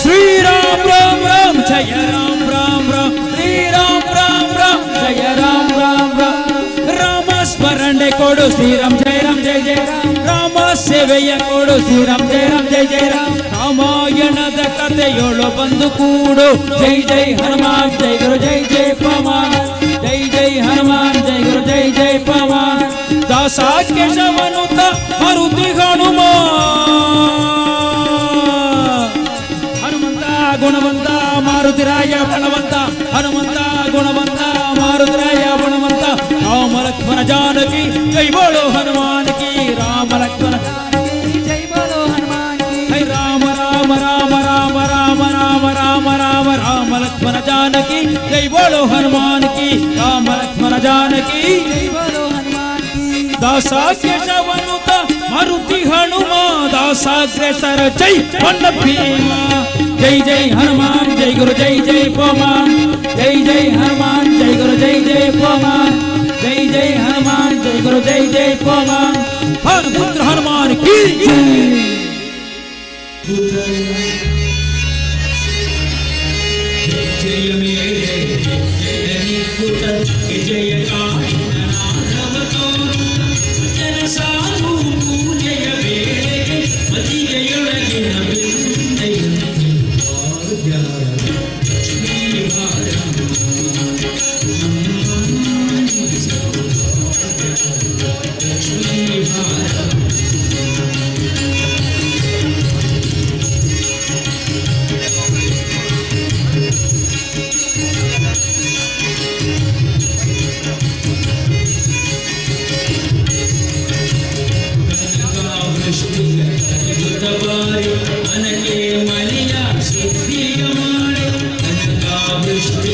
श्री राम राम राम जय राम राम राम श्री राम राम राम जय राम राम राम राम स्मरणे कोडु श्री राम जय राम राम सेवेय कोडु श्री राम जय राम रामायणದ ಕಥೆಯೊಳು ಬಂದು ಕೂಡು जय जय हनुमान जय गुरु जय जय पवन जय जय हनुमान जय गुरु जय जय पवन दासा केशवनुत मरुति हनुमान गुणवंत मारुतिराय बलवंत हनुमंत गुणवंत मारुतिराय बलवंत राम लक्ष्मण जानकी जय बोलो हनुमान की राम लक्ष्मण जय बोलो हनुमान की राम राम राम राम राम राम राम राम राम लक्ष्मण जानकी जय बोलो हनुमान की राम लक्ष्मण जानकी जय बोलो हनुमान की ದಾಸಾಗ್ರೇಶವನುತ ಮಾರುತಿ ಹನುಮ ದಾಸಾಗ್ರೇಸರ ಜೈ ಕೊಂಡ ಭೀಮ ಜೈ ಜೈ ಹನುಮಾನ್ ಜೈ ಗುರು ಜೈ ಜೈ ಪವಮಾನ್ ಜೈ ಜೈ ಹನುಮಾನ್ ಜೈ ಗುರು ಜೈ ಜೈ ಪವಮಾನ್ ಜೈ ಜೈ ಹನುಮಾನ್ ಜೈ ಗುರು ಜೈ ಜೈ ಪವಮಾನ್ ಪುತ್ರ ಹನುಮಾನ್ ಕೀ ಜಯ ಮೇರೆ ಜಯ ನಿಕುತ ವಿಜಯ ಕಾರಣನಾದವ ತೋರು ಜನ ಸಾವು ಪೂಜೆಯ ವೇಳೆಗೆ ಮದಿಗೆಯೊಳಗಿನ ಬಿಂದೆಯೊಂದಿಗೆ ಭಾಗ್ಯ ಶ್ರೀವಾರ ಶ್ರೀವಾರ ಅನಕೆ ಮನೆಯ ಸಿದ್ಧಿಯ ಮಾಡಿ ಕನಕಾವೃಷ್ಟಿ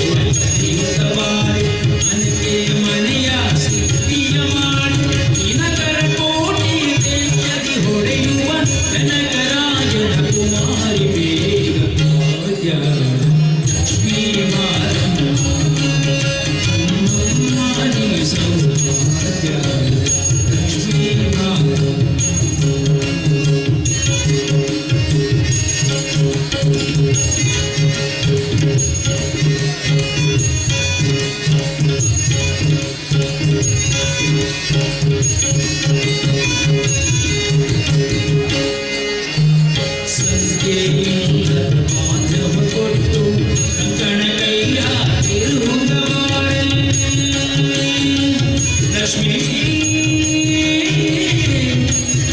ಬಾರಿ ಅನಕೆ ಮನೆಯ ಸಿದ್ಧಿಯ ಮಾಡಿ ದಿನಕರ ಕೋಟಿ ತೆಗೆದಿ ಹೊಡೆಯುವ ಕನಕರಾಜನ ಕುಮಾರಿ ಬೇಗ ಭಾಗ್ಯ ಲಕ್ಷ್ಮೀ ಮಾರಿ ಸೌಭಾಗ್ಯ ಲಕ್ಷ್ಮೀ ಸಂಖ್ಯೆಯಿಂದ ಮಾಧ್ಯಮ ಕೊಟ್ಟು ಕಂಕಣ ಕೈಯ ತಿರುಗವಾರೆ ಲಕ್ಷ್ಮೀ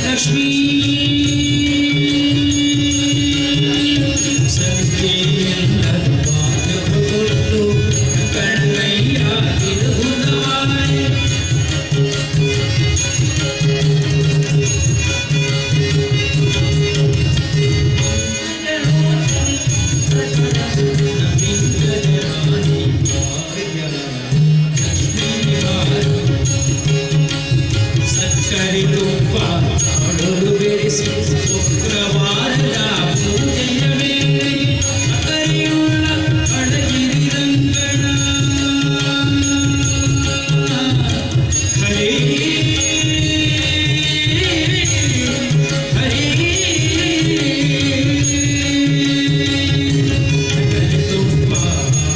ಲಕ್ಷ್ಮೀ ಸಂಖ್ಯೆಯಿಂದ ಮಾಧ್ಯಮ ಕೊಟ್ಟು ಕಂಕಣ ಕೈಯ ತಿರುಗವಾರೆ ಸಕ್ಕರೆ ತುಪ್ಪ ಅಡಲು ಬೆರೆಸಿ ಶುಕ್ರವಾರದ ಪೂಜೆಯ ಮೇಲೆ ಅಕರೆಯುಳ್ಳ ಅಡಗಿರಿ ರಂಗಣ ಹರೇ ಹರೇ ಸಕ್ಕರೆ ತುಪ್ಪ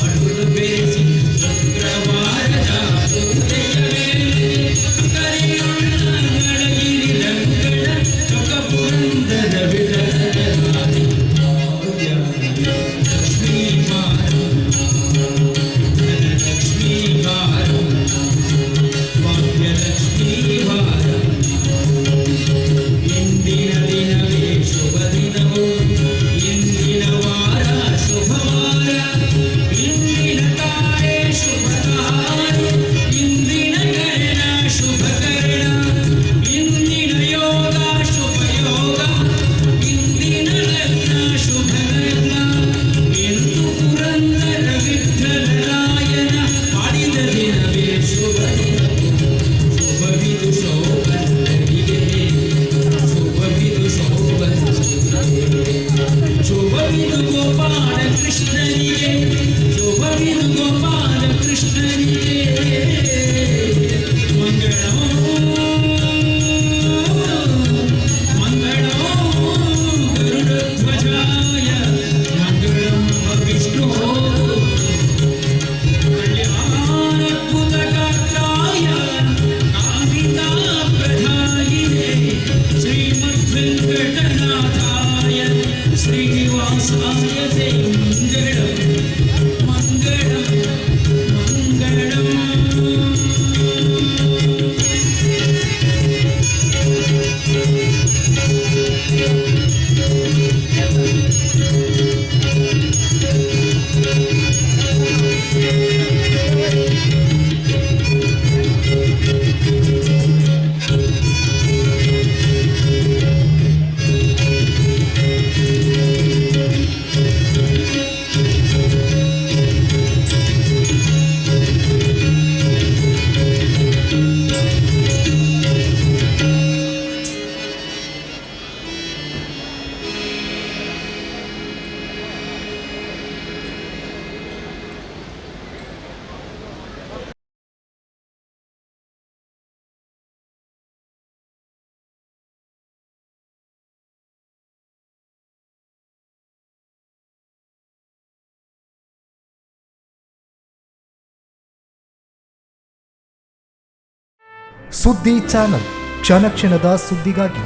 ಅಡಲು ಬೆರೆಸಿ ಶುಕ್ರವಾರದ ಪೂಜೆಯ ಮೇಲೆ ಅಕರೆಯುಳ್ಳ ಅಡಗಿರಿ ರಂಗಣ ಚೊಕ್ಕ ಪುರಂದರ ಬಿಡ ಸುದ್ದಿ ಚಾನಲ್ ಕ್ಷಣ ಕ್ಷಣದ ಸುದ್ದಿಗಾಗಿ